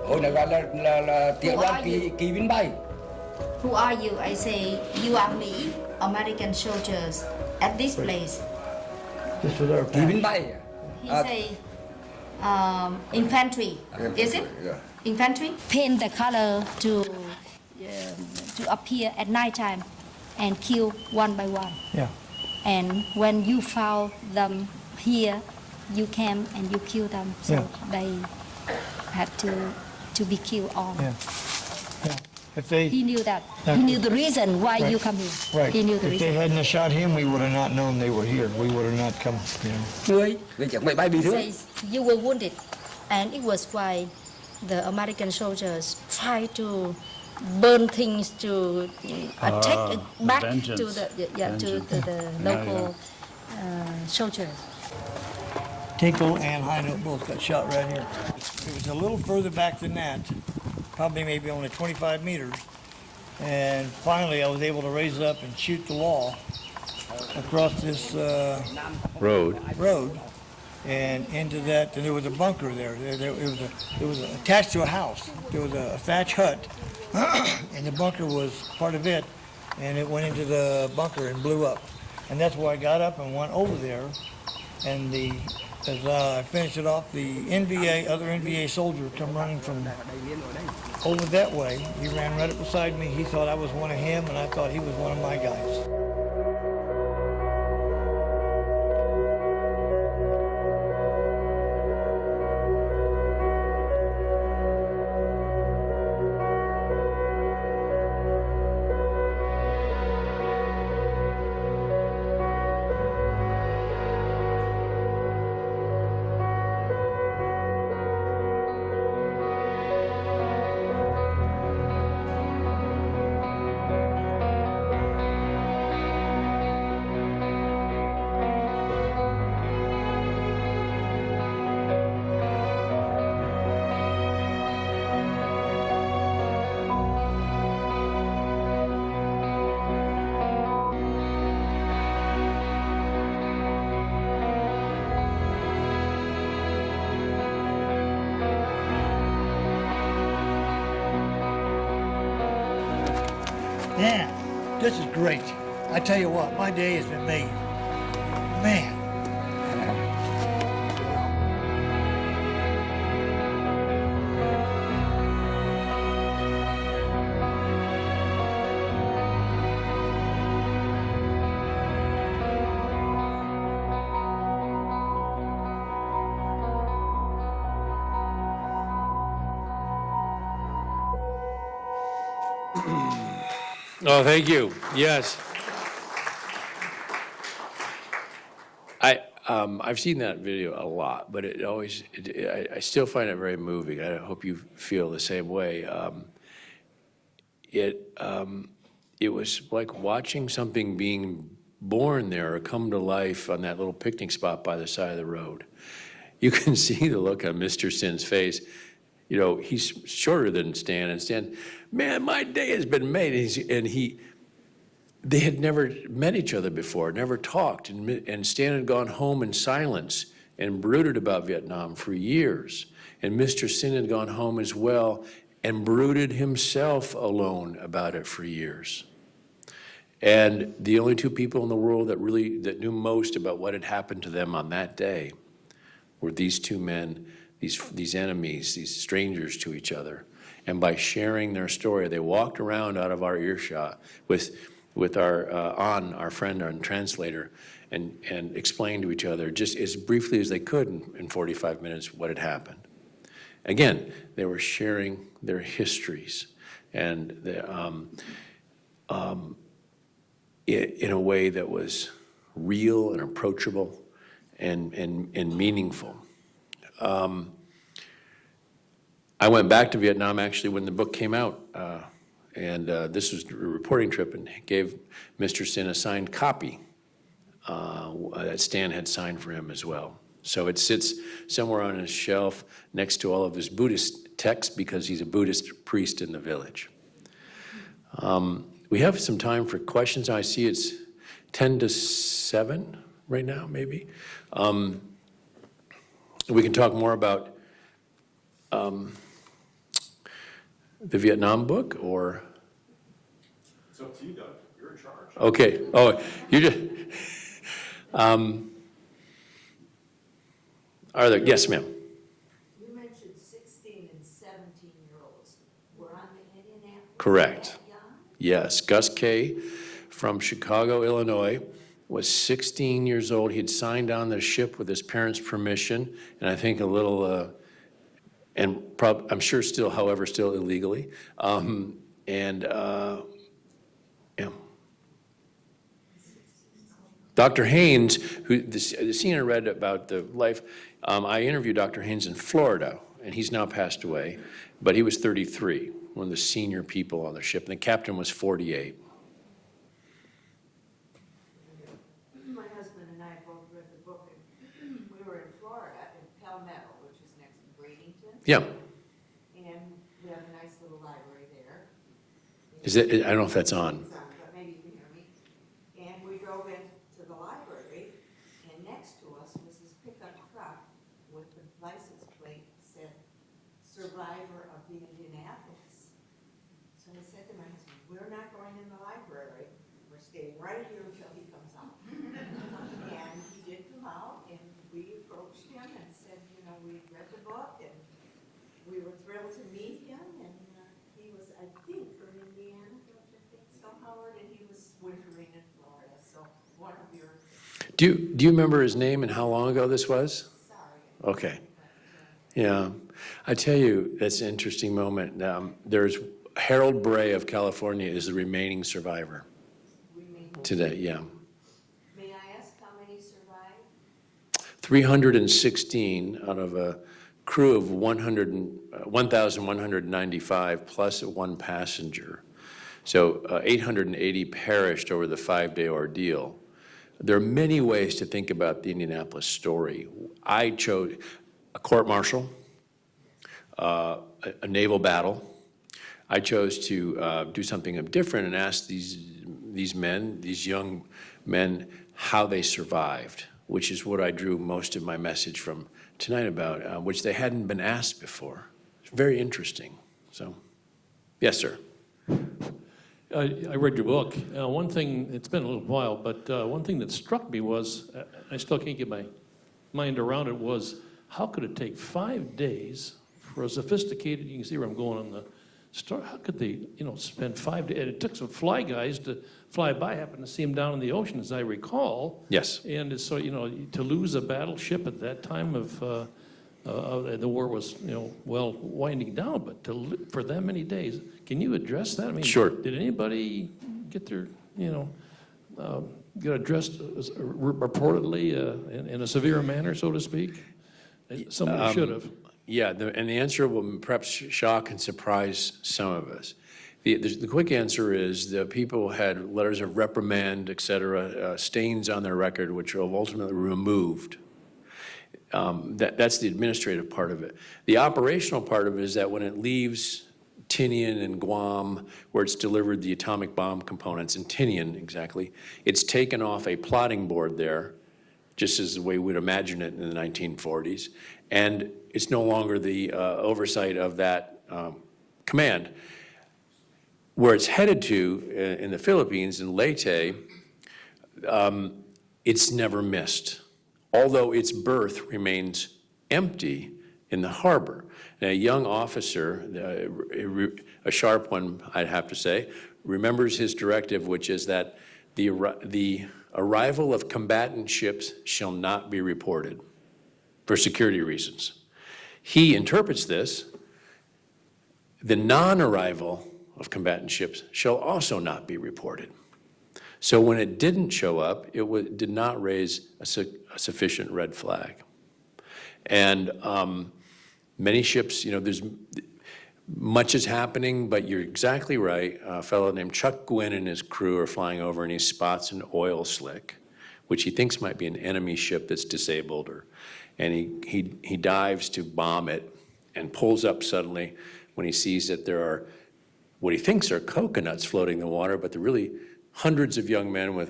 Hồi này gọi là tiểu đoàn kỳ binh bay. Who are you? I say, you are me, American soldiers, at this place. This was our Kỳ binh bay. He say, infantry, is it? Yeah. Infantry? Paint the color to appear at night time and kill one by one. Yeah. And when you found them here, you came and you kill them. So Yeah. they had to be killed all. Yeah. Yeah. If they, He knew that. Yeah. He knew the reason why Right. you come here. right, He knew the if they reason. hadn't have shot him, we would have not known they were here. We would have not come, you know. Tươi. Vì chẳng may bay bị thương. Says you were wounded, and it was why the American soldiers tried to burn things to attack it back to vengeance. the local soldiers. Tinkle and High Note both got shot right here. It was a little further back than that, probably maybe only 25 meters. And finally, I was able to raise up and shoot the wall across this Road. road and into that. And there was a bunker there. It was attached to a house. There was a thatch hut, and the bunker was part of it. And it went into the bunker and blew up. And that's why I got up and went over there. And as I finished it off, the other NVA soldier come running from over that way. He ran right up beside me. He thought I was one of him, and I thought he was one of my guys. Yeah, this is great. I tell you what, my day has been made. Man. Oh, thank you. Yes. I've seen that video a lot, but I still find it very moving. I hope you feel the same way. It was like watching something being born there or come to life on that little picnic spot by the side of the road. You can see the look on Mr. Sin's face. You know, he's shorter than Stan, and Stan, man, my day has been made. They had never met each other before, never talked, and Stan had gone home in silence and brooded about Vietnam for years. And Mr. Sin had gone home as well and brooded himself alone about it for years. And the only two people in the world that knew most about what had happened to them on that day were these two men, these enemies, these strangers to each other. And by sharing their story, they walked around out of our earshot with our friend, our translator, and explain to each other, just as briefly as they could in 45 minutes, what had happened. Again, they were sharing their histories and in a way that was real and approachable and meaningful. I went back to Vietnam actually when the book came out, and this was a reporting trip, and gave Mr. Sin a signed copy that Stan had signed for him as well. So it sits somewhere on his shelf next to all of his Buddhist texts because he's a Buddhist priest in the village. We have some time for questions. I see it's 10 to 7 right now, maybe. We can talk more about the Vietnam book, or? It's up to you, Doug. You're in charge. Okay. Oh, you just. Are there? Yes, ma'am. You mentioned 16 and 17-year-olds were on the Indianapolis. Correct. That young? Yes, Gus Kay from Chicago, Illinois, was 16 years old. He had signed on the ship with his parents' permission, and I think a little, I'm sure still, however, still illegally. Yeah. Dr. Haynes, who the scene I read about the life, I interviewed Dr. Haynes in Florida, and he's now passed away, but he was 33, one of the senior people on the ship, and the captain was 48. My husband and I both read the book, and we were in Florida, in Palmetto, which is next to Bradenton. Yeah. And we have a nice little library there. Is it? I don't know if that's on. It's on, but maybe you can hear me. And we drove into the library, and next to us was this pickup truck with the license plate said, "Survivor of the Indianapolis." So I said to my husband, "We're not going in the library. We're staying right here until he comes out." And he did come out, and we approached him and said, you know, we read the book, and we were thrilled to meet him, and he was, I think, from Indiana, don't you think so, Howard? And he was wintering in Florida, so one of your, Do you remember his name and how long ago this was? sorry. Okay. Yeah. I tell you, that's an interesting moment. There's Harold Bray of California is the remaining survivor We may, today, yeah. may I ask how many survived? 316 out of a crew of 1,195 plus one passenger. So 880 perished over the 5-day ordeal. There are many ways to think about the Indianapolis story. I chose a court-martial, a naval battle. I chose to do something different and ask these men, these young men, how they survived, which is what I drew most of my message from tonight about, which they hadn't been asked before. It's very interesting. So, yes, sir. I read your book. One thing, it's been a little while, but one thing that struck me was, I still can't get my mind around it, was how could it take 5 days for a sophisticated, you can see where I'm going on the story, how could they, spend 5 days? And it took some fly guys to fly by, happened to see them down in the ocean, as I recall. Yes. And so, to lose a battleship at that time of the war was, well, winding down, but for that many days, can you address that? I mean, Sure. Did anybody get their, get addressed reportedly in a severe manner, so to speak? Somebody should have. Yeah, and the answer will perhaps shock and surprise some of us. The quick answer is the people had letters of reprimand, et cetera, stains on their record, which were ultimately removed. That's the administrative part of it. The operational part of it is that when it leaves Tinian and Guam, where it's delivered the atomic bomb components, in Tinian exactly, it's taken off a plotting board there, just as the way we'd imagine it in the 1940s, and it's no longer the oversight of that command. Where it's headed to in the Philippines, in Leyte, it's never missed, although its berth remains empty in the harbor. And a young officer, a sharp one, I'd have to say, remembers his directive, which is that the arrival of combatant ships shall not be reported for security reasons. He interprets this, the non-arrival of combatant ships shall also not be reported. So when it didn't show up, it did not raise a sufficient red flag. And many ships, there's much is happening, but you're exactly right. A fellow named Chuck Gwynn and his crew are flying over, and he spots an oil slick, which he thinks might be an enemy ship that's disabled, and he dives to bomb it and pulls up suddenly when he sees that there are what he thinks are coconuts floating in the water, but they're really hundreds of young men with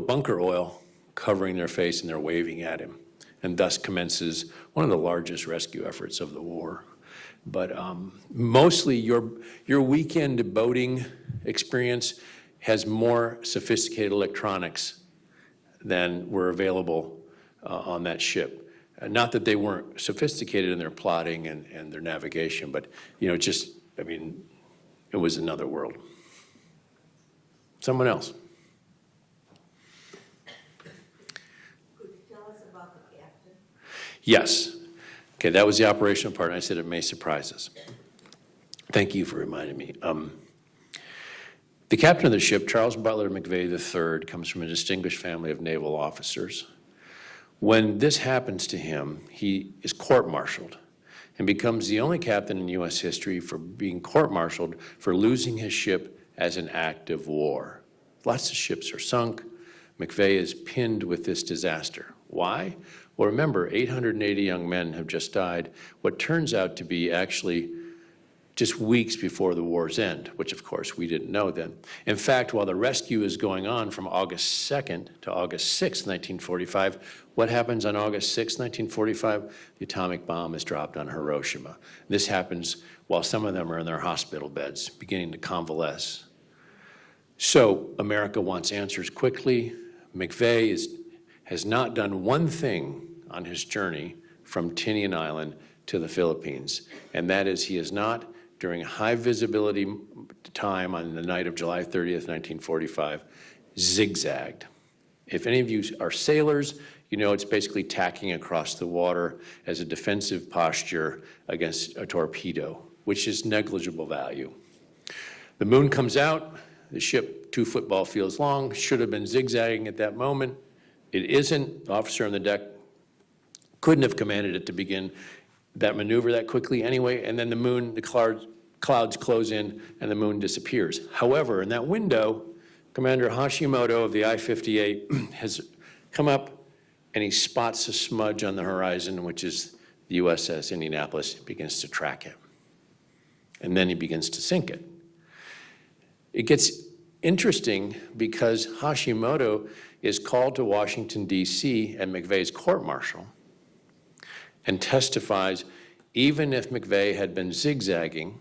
bunker oil covering their face, and they're waving at him. And thus commences one of the largest rescue efforts of the war. But mostly your weekend boating experience has more sophisticated electronics than were available on that ship. Not that they weren't sophisticated in their plotting and their navigation, but it was another world. Someone else. Could you tell us about the captain? Yes. Okay, that was the operational part. I said it may surprise us. Thank you for reminding me. The captain of the ship, Charles Butler McVeigh III, comes from a distinguished family of naval officers. When this happens to him, he is court-martialed and becomes the only captain in U.S. history for being court-martialed for losing his ship as an act of war. Lots of ships are sunk. McVeigh is pinned with this disaster. Why? Well, remember, 880 young men have just died, what turns out to be actually just weeks before the war's end, which of course we didn't know then. In fact, while the rescue is going on from August 2nd to August 6th, 1945, what happens on August 6th, 1945? The atomic bomb is dropped on Hiroshima. This happens while some of them are in their hospital beds, beginning to convalesce. So America wants answers quickly. McVeigh has not done one thing on his journey from Tinian Island to the Philippines, and that is he has not, during high visibility time on the night of July 30th, 1945, zigzagged. If any of you are sailors, you know it's basically tacking across the water as a defensive posture against a torpedo, which is negligible value. The moon comes out, the ship 2 football fields long, should have been zigzagging at that moment. It isn't. The officer on the deck couldn't have commanded it to begin that maneuver that quickly anyway, and then the clouds close in and the moon disappears. However, in that window, Commander Hashimoto of the I-58 has come up and he spots a smudge on the horizon, which is the USS Indianapolis. He begins to track it. And then he begins to sink it. It gets interesting because Hashimoto is called to Washington, D.C. at McVeigh's court-martial and testifies, even if McVeigh had been zigzagging,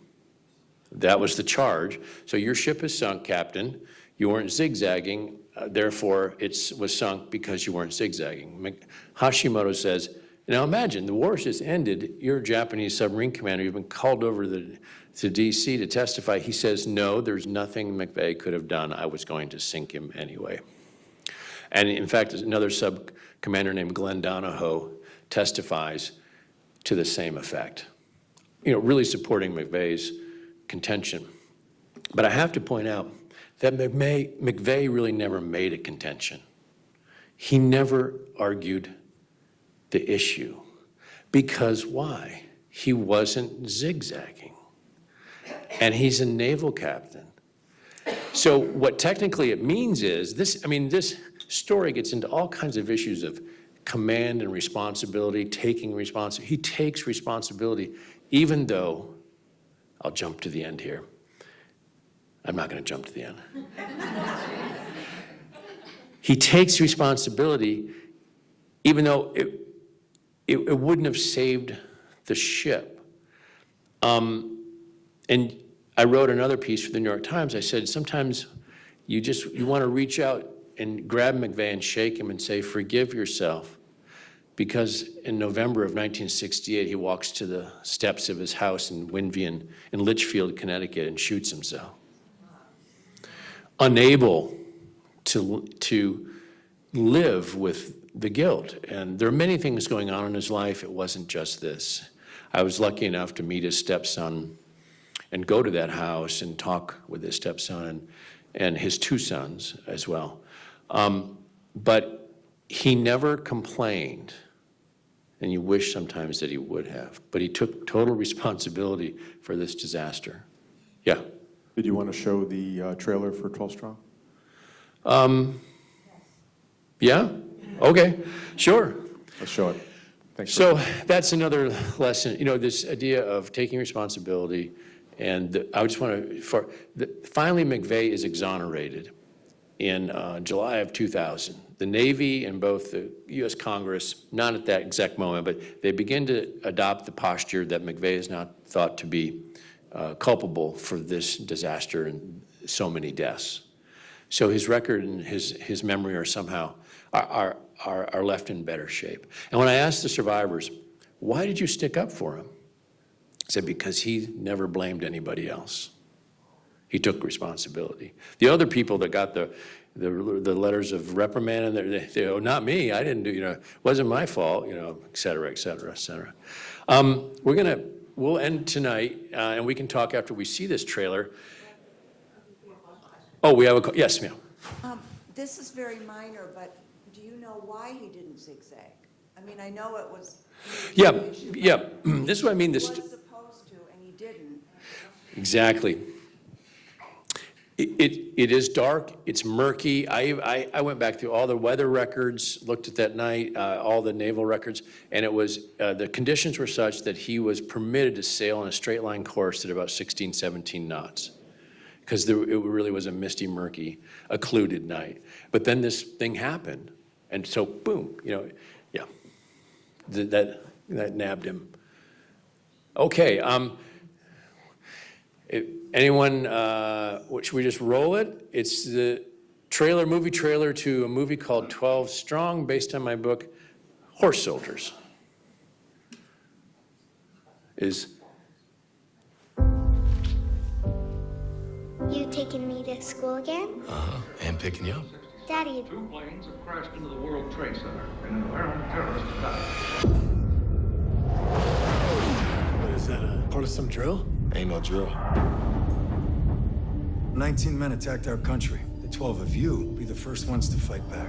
that was the charge. So your ship is sunk, Captain. You weren't zigzagging, therefore it was sunk because you weren't zigzagging. Hashimoto says, now imagine, the war's just ended. You're a Japanese submarine commander. You've been called over to D.C. to testify. He says, no, there's nothing McVeigh could have done. I was going to sink him anyway. And in fact, another sub-commander named Glenn Donahoe testifies to the same effect, really supporting McVeigh's contention. But I have to point out that McVeigh really never made a contention. He never argued the issue. Because why? He wasn't zigzagging. And he's a naval captain. So what technically it means is, this story gets into all kinds of issues of command and responsibility, taking responsibility. He takes responsibility, even though, I'll jump to the end here. I'm not going to jump to the end. He takes responsibility, even though it wouldn't have saved the ship. And I wrote another piece for the New York Times. I said, sometimes you want to reach out and grab McVeigh and shake him and say, forgive yourself. Because in November of 1968, he walks to the steps of his house in Litchfield, Connecticut, and shoots himself. Unable to live with the guilt. And there are many things going on in his life. It wasn't just this. I was lucky enough to meet his stepson and go to that house and talk with his stepson and his two sons as well. But he never complained, and you wish sometimes that he would have. But he took total responsibility for this disaster. Yeah. Did you want to show the trailer for 12 Strong? Yeah? Okay, sure. Let's show it. Thanks. So that's another lesson, this idea of taking responsibility. And I just want to, finally McVeigh is exonerated in July of 2000. The Navy and both the U.S. Congress, not at that exact moment, but they begin to adopt the posture that McVeigh is not thought to be culpable for this disaster and so many deaths. So his record and his memory are somehow are left in better shape. And when I asked the survivors, why did you stick up for him? I said, because he never blamed anybody else. He took responsibility. The other people that got the letters of reprimand, and they oh, not me, I didn't do, it wasn't my fault, et cetera, et cetera, et cetera. We'll end tonight, and we can talk after we see this trailer. Oh, we have yes, ma'am. This is very minor, but do you know why he didn't zigzag? I mean, I know it was. Yeah. This is what I mean. He was supposed to, and he didn't. Exactly. It is dark, it's murky. I went back through all the weather records, looked at that night, all the naval records, and it was, the conditions were such that he was permitted to sail in a straight line course at about 16, 17 knots. Because it really was a misty, murky, occluded night. But then this thing happened, and so boom, yeah, that nabbed him. Okay, anyone, should we just roll it? It's the movie trailer to a movie called 12 Strong, based on my book, Horse Soldiers. You taking me to school again? Uh-huh, and picking you up. Daddy. 2 planes have crashed into the World Trade Center in an apparent terrorist attack. What is that, a part of some drill? Ain't no drill. 19 men attacked our country. The 12 of you will be the first ones to fight back.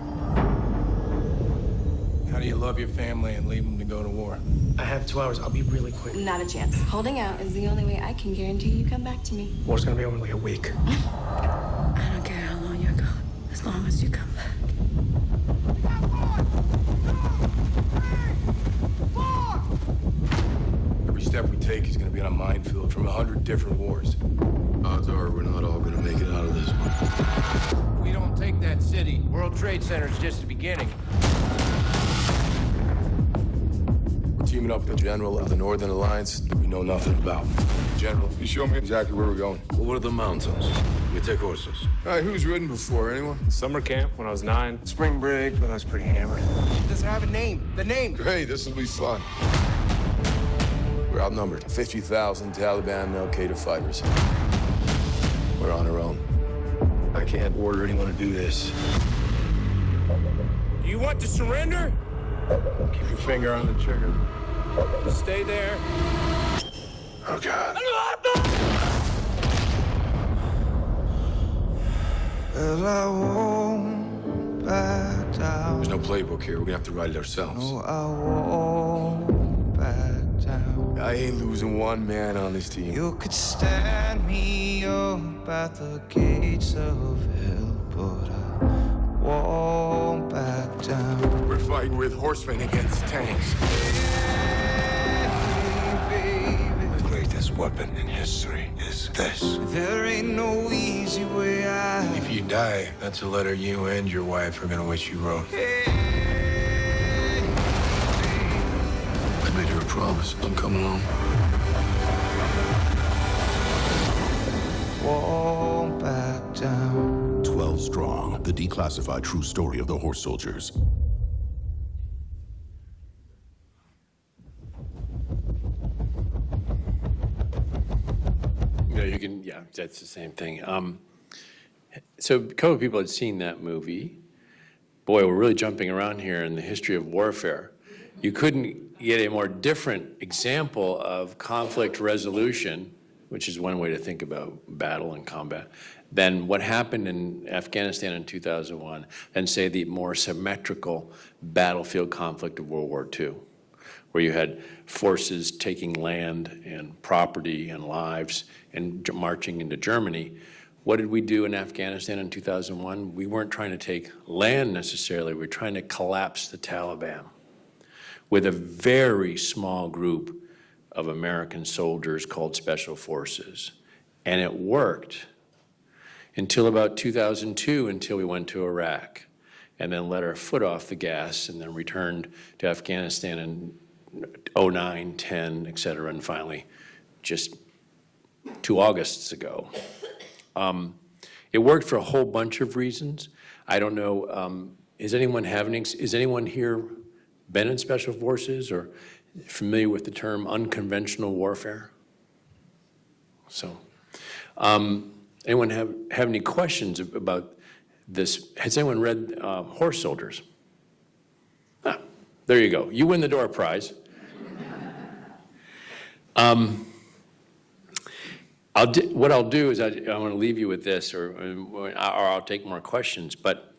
How do you love your family and leave them to go to war? I have 2 hours. I'll be really quick. Not a chance. Holding out is the only way I can guarantee you come back to me. War's gonna be over in like a week. I don't care how long you're gone, as long as you come back. Every step we take is gonna be on a minefield from 100 different wars. Odds are we're not all gonna make it out of this one. If we don't take that city, World Trade Center is just the beginning. We're teaming up with the general of the Northern Alliance that we know nothing about. General, you show me exactly where we're going. Over the mountains. We take horses. All right, who's ridden before? Anyone? Summer camp when I was 9. Spring break, when I was pretty hammered. Does it have a name? The name. Great, this will be fun. We're outnumbered. 50,000 Taliban and Al-Qaeda fighters. We're on our own. I can't order anyone to do this. Do you want to surrender? Keep your finger on the trigger. Just stay there. Oh, God. Well, I won't back down. There's no playbook here. We're gonna have to write it ourselves. No, I won't back down. I ain't losing one man on this team. You could stand me up at the gates of hell, but I won't back down. We're fighting with horsemen against tanks. The greatest weapon in history is this. There ain't no easy way out. If you die, that's a letter you and your wife are gonna wish you wrote. I made her a promise. I'm coming home. Won't back down. 12 Strong, the declassified true story of the horse soldiers. Yeah, that's the same thing. So a couple of people had seen that movie. Boy, we're really jumping around here in the history of warfare. You couldn't get a more different example of conflict resolution, which is one way to think about battle and combat, than what happened in Afghanistan in 2001, and say the more symmetrical battlefield conflict of World War II, where you had forces taking land and property and lives and marching into Germany. What did we do in Afghanistan in 2001? We weren't trying to take land necessarily, we were trying to collapse the Taliban with a very small group of American soldiers called Special Forces. And it worked until about 2002, until we went to Iraq, and then let our foot off the gas, and then returned to Afghanistan in 09, 10, et cetera, and finally just 2 Augusts ago. It worked for a whole bunch of reasons. I don't know, is anyone here been in Special Forces or familiar with the term unconventional warfare? So, anyone have any questions about this? Has anyone read Horse Soldiers? Ah, there you go. You win the door prize. What I'll do is I want to leave you with this, or I'll take more questions. But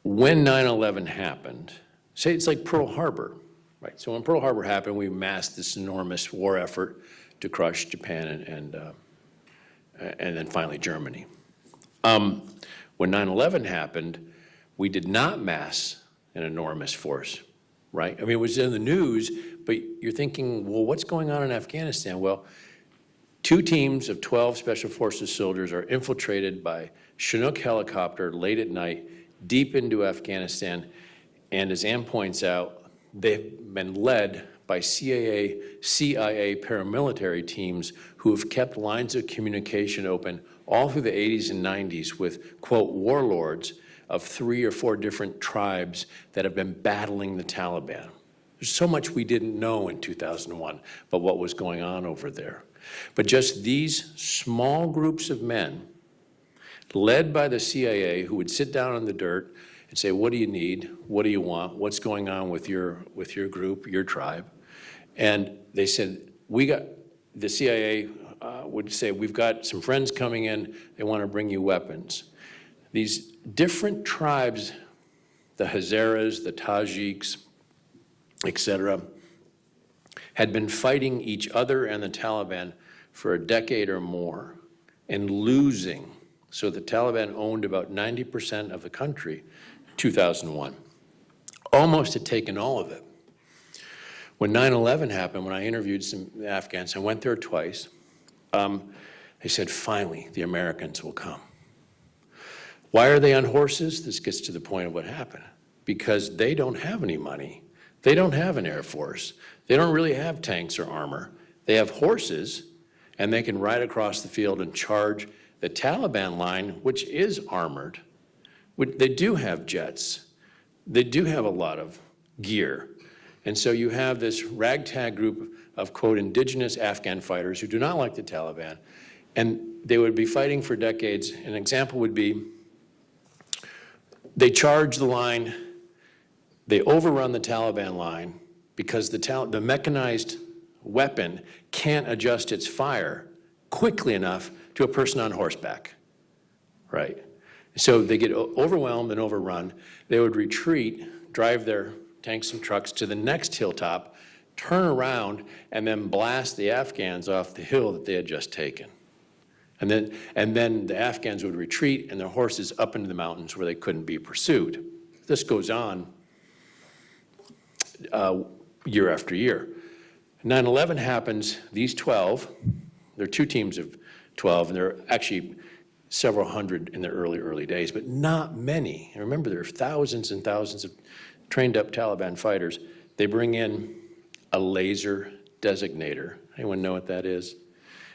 when 9/11 happened, say it's like Pearl Harbor, right? So when Pearl Harbor happened, we massed this enormous war effort to crush Japan and then finally Germany. When 9/11 happened, we did not mass an enormous force, right? I mean, it was in the news, but you're thinking, well, what's going on in Afghanistan? Well, 2 teams of 12 Special Forces soldiers are infiltrated by Chinook helicopter late at night, deep into Afghanistan. And as Ann points out, they've been led by CIA paramilitary teams who have kept lines of communication open all through the 80s and 90s with, quote, warlords of 3 or 4 different tribes that have been battling the Taliban. There's so much we didn't know in 2001 about what was going on over there. But just these small groups of men, led by the CIA, who would sit down in the dirt and say, what do you need? What do you want? What's going on with your group, your tribe? And they said, the CIA would say, we've got some friends coming in, they want to bring you weapons. These different tribes, the Hazaras, the Tajiks, et cetera, had been fighting each other and the Taliban for a decade or more and losing. So the Taliban owned about 90% of the country in 2001. Almost had taken all of it. When 9/11 happened, when I interviewed some Afghans, I went there twice, they said, finally, the Americans will come. Why are they on horses? This gets to the point of what happened. Because they don't have any money. They don't have an air force. They don't really have tanks or armor. They have horses, and they can ride across the field and charge the Taliban line, which is armored. They do have jets. They do have a lot of gear. And so you have this ragtag group of, quote, indigenous Afghan fighters who do not like the Taliban, and they would be fighting for decades. An example would be they charge the line, they overrun the Taliban line because the mechanized weapon can't adjust its fire quickly enough to a person on horseback, right? So they get overwhelmed and overrun. They would retreat, drive their tanks and trucks to the next hilltop, turn around, and then blast the Afghans off the hill that they had just taken. And then the Afghans would retreat and their horses up into the mountains where they couldn't be pursued. This goes on year after year. 9/11 happens, these 12, there are 2 teams of 12, and there are actually several hundred in the early days, but not many. And remember, there are thousands and thousands of trained up Taliban fighters. They bring in a laser designator. Anyone know what that is?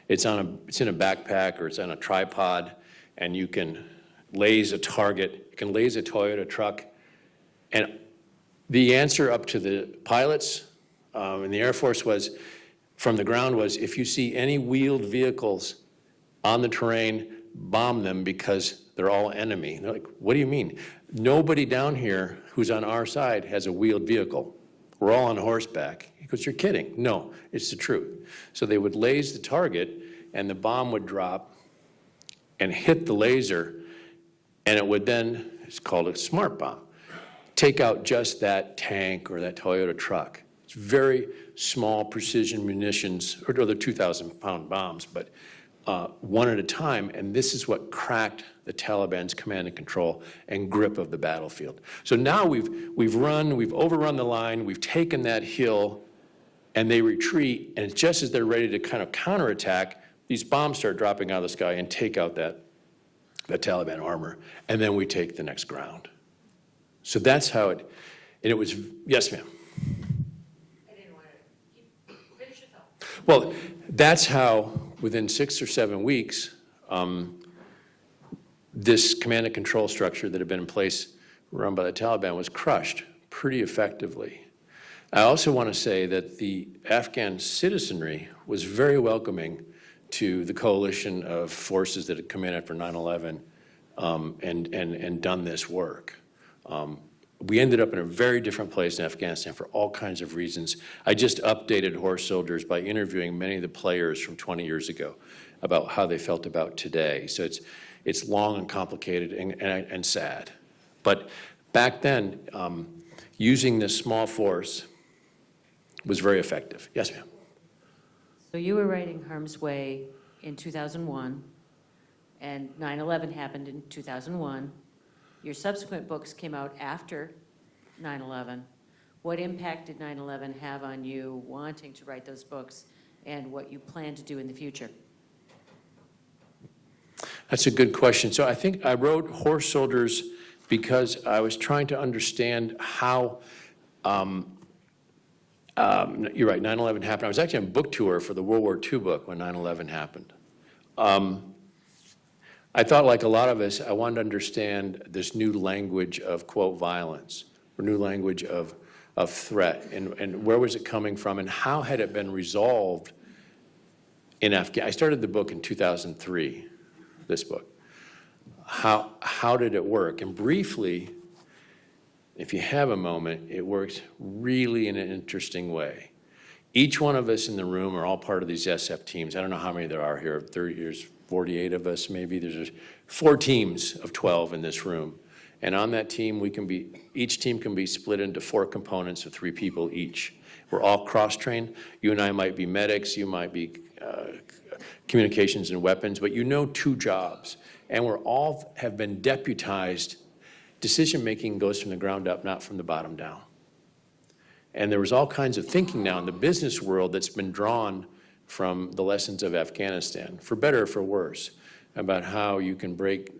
It's in a backpack or it's on a tripod, and you can laze a target. You can laze a Toyota truck. And the answer up to the pilots in the Air Force from the ground was, if you see any wheeled vehicles on the terrain, bomb them because they're all enemy. And they're like, what do you mean? Nobody down here who's on our side has a wheeled vehicle. We're all on horseback. He goes, you're kidding. No, it's the truth. So they would laze the target, and the bomb would drop and hit the laser, and it would then, it's called a smart bomb, take out just that tank or that Toyota truck. It's very small precision munitions, or the 2,000-pound bombs, but one at a time, and this is what cracked the Taliban's command and control and grip of the battlefield. So now we've overrun the line, we've taken that hill, and they retreat, and just as they're ready to kind of counterattack, these bombs start dropping out of the sky and take out that Taliban armor, and then we take the next ground. So that's how it, and it was, yes, ma'am. I didn't want to finish your thought. Well, that's how, within 6 or 7 weeks, this command and control structure that had been in place run by the Taliban was crushed pretty effectively. I also want to say that the Afghan citizenry was very welcoming to the coalition of forces that had come in after 9/11 and done this work. We ended up in a very different place in Afghanistan for all kinds of reasons. I just updated Horse Soldiers by interviewing many of the players from 20 years ago about how they felt about today. So it's long and complicated and sad. But back then, using this small force was very effective. Yes, ma'am. So you were writing Harm's Way in 2001, and 9/11 happened in 2001. Your subsequent books came out after 9/11. What impact did 9/11 have on you wanting to write those books, and what you plan to do in the future? That's a good question. So I think I wrote Horse Soldiers because I was trying to understand how, you're right, 9/11 happened. I was actually on book tour for the World War II book when 9/11 happened. I thought, like a lot of us, I wanted to understand this new language of, quote, violence, or new language of threat, and where was it coming from, and how had it been resolved in Afghanistan. I started the book in 2003, this book. How did it work? And briefly, if you have a moment, it works really in an interesting way. Each one of us in the room are all part of these SF teams. I don't know how many there are here. There's 48 of us, maybe. There's 4 teams of 12 in this room. And on that team, each team can be split into 4 components of 3 people each. We're all cross-trained. You and I might be medics, you might be communications and weapons, but you know 2 jobs. And we're all have been deputized. Decision-making goes from the ground up, not from the bottom down. And there was all kinds of thinking now in the business world that's been drawn from the lessons of Afghanistan, for better or for worse, about how you can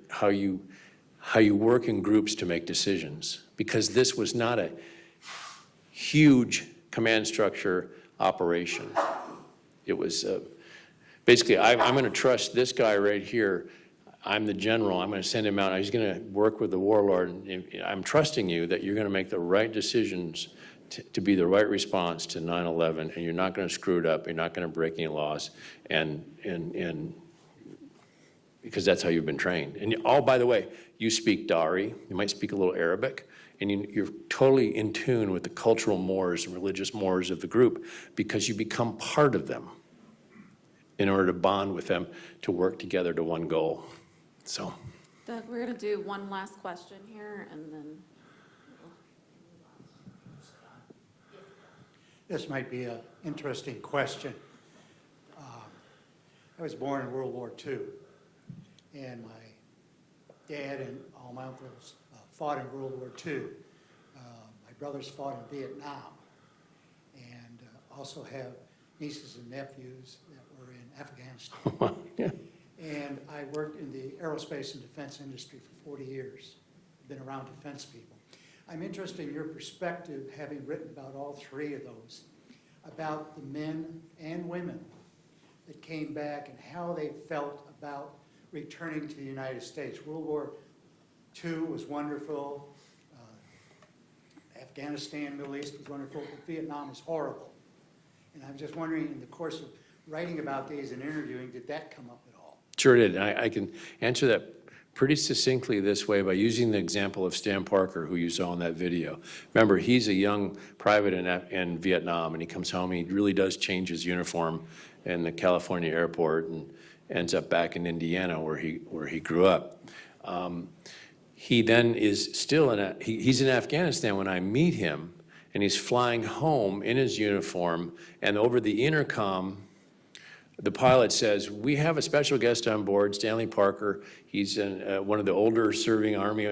how you work in groups to make decisions. Because this was not a huge command structure operation. It was basically, I'm going to trust this guy right here. I'm the general. I'm going to send him out. He's going to work with the warlord. And I'm trusting you that you're going to make the right decisions to be the right response to 9/11, and you're not going to screw it up. You're not going to break any laws, and because that's how you've been trained. And by the way, you speak Dari. You might speak a little Arabic, and you're totally in tune with the cultural mores and religious mores of the group because you become part of them in order to bond with them to work together to one goal. So, Doug, we're going to do one last question here, and then. This might be an interesting question. I was born in World War II, and my dad and all my uncles fought in World War II. My brothers fought in Vietnam, and also have nieces and nephews that were in Afghanistan. yeah. And I worked in the aerospace and defense industry for 40 years. I've been around defense people. I'm interested in your perspective, having written about all 3 of those, about the men and women that came back and how they felt about returning to the United States. World War II was wonderful. Afghanistan, Middle East was wonderful, but Vietnam is horrible. And I'm just wondering, in the course of writing about these and interviewing, did that come up at all? Sure did. And I can answer that pretty succinctly this way by using the example of Stan Parker, who you saw in that video. Remember, he's a young private in Vietnam, and he comes home, he really does change his uniform in the California airport and ends up back in Indiana where he grew up. He then is still he's in Afghanistan when I meet him, and he's flying home in his uniform, and over the intercom, the pilot says, "We have a special guest on board, Stanley Parker. He's one of the older serving Army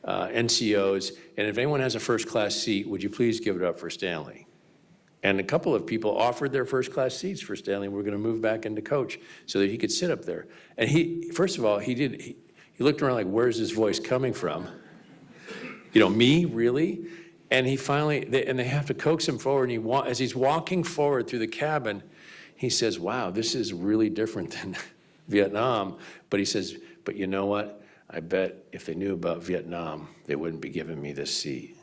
NCOs, and if anyone has a first-class seat, would you please give it up for Stanley?" And a couple of people offered their first-class seats for Stanley. We're going to move back into coach so that he could sit up there. And first of all, he looked around like, where's his voice coming from? You know, me, really? And he finally, they have to coax him forward, and as he's walking forward through the cabin, he says, wow, this is really different than Vietnam. But he says, but you know what? I bet if they knew about Vietnam, they wouldn't be giving me this seat.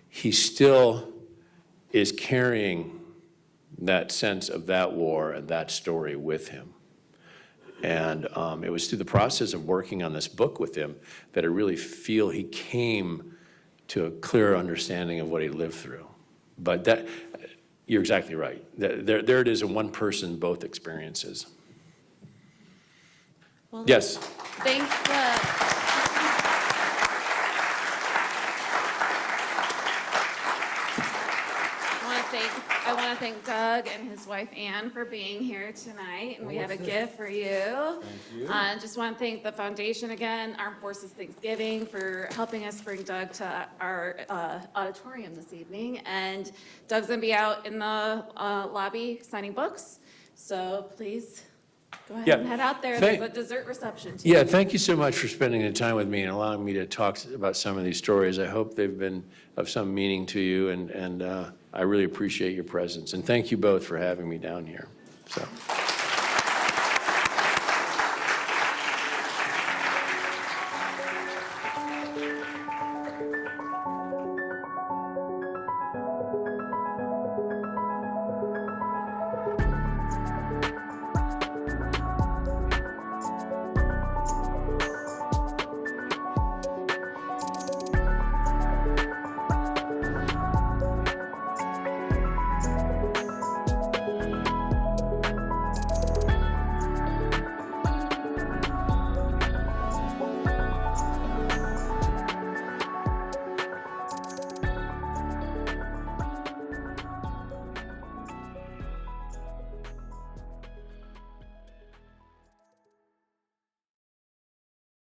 He still is carrying that sense of that war and that story with him. And it was through the process of working on this book with him that I really feel he came to a clear understanding of what he lived through. But you're exactly right. There it is in one person, both experiences. Well, Yes. I want to thank Doug and his wife Ann for being here tonight, and we have a gift for you. Thank you. Just want to thank the foundation again, Armed Forces Thanksgiving, for helping us bring Doug to our auditorium this evening. And Doug's going to be out in the lobby signing books, so please go ahead and head out there. There's a dessert reception too. Yeah, thank you so much for spending the time with me and allowing me to talk about some of these stories. I hope they've been of some meaning to you, and I really appreciate your presence. And thank you both for having me down here. So.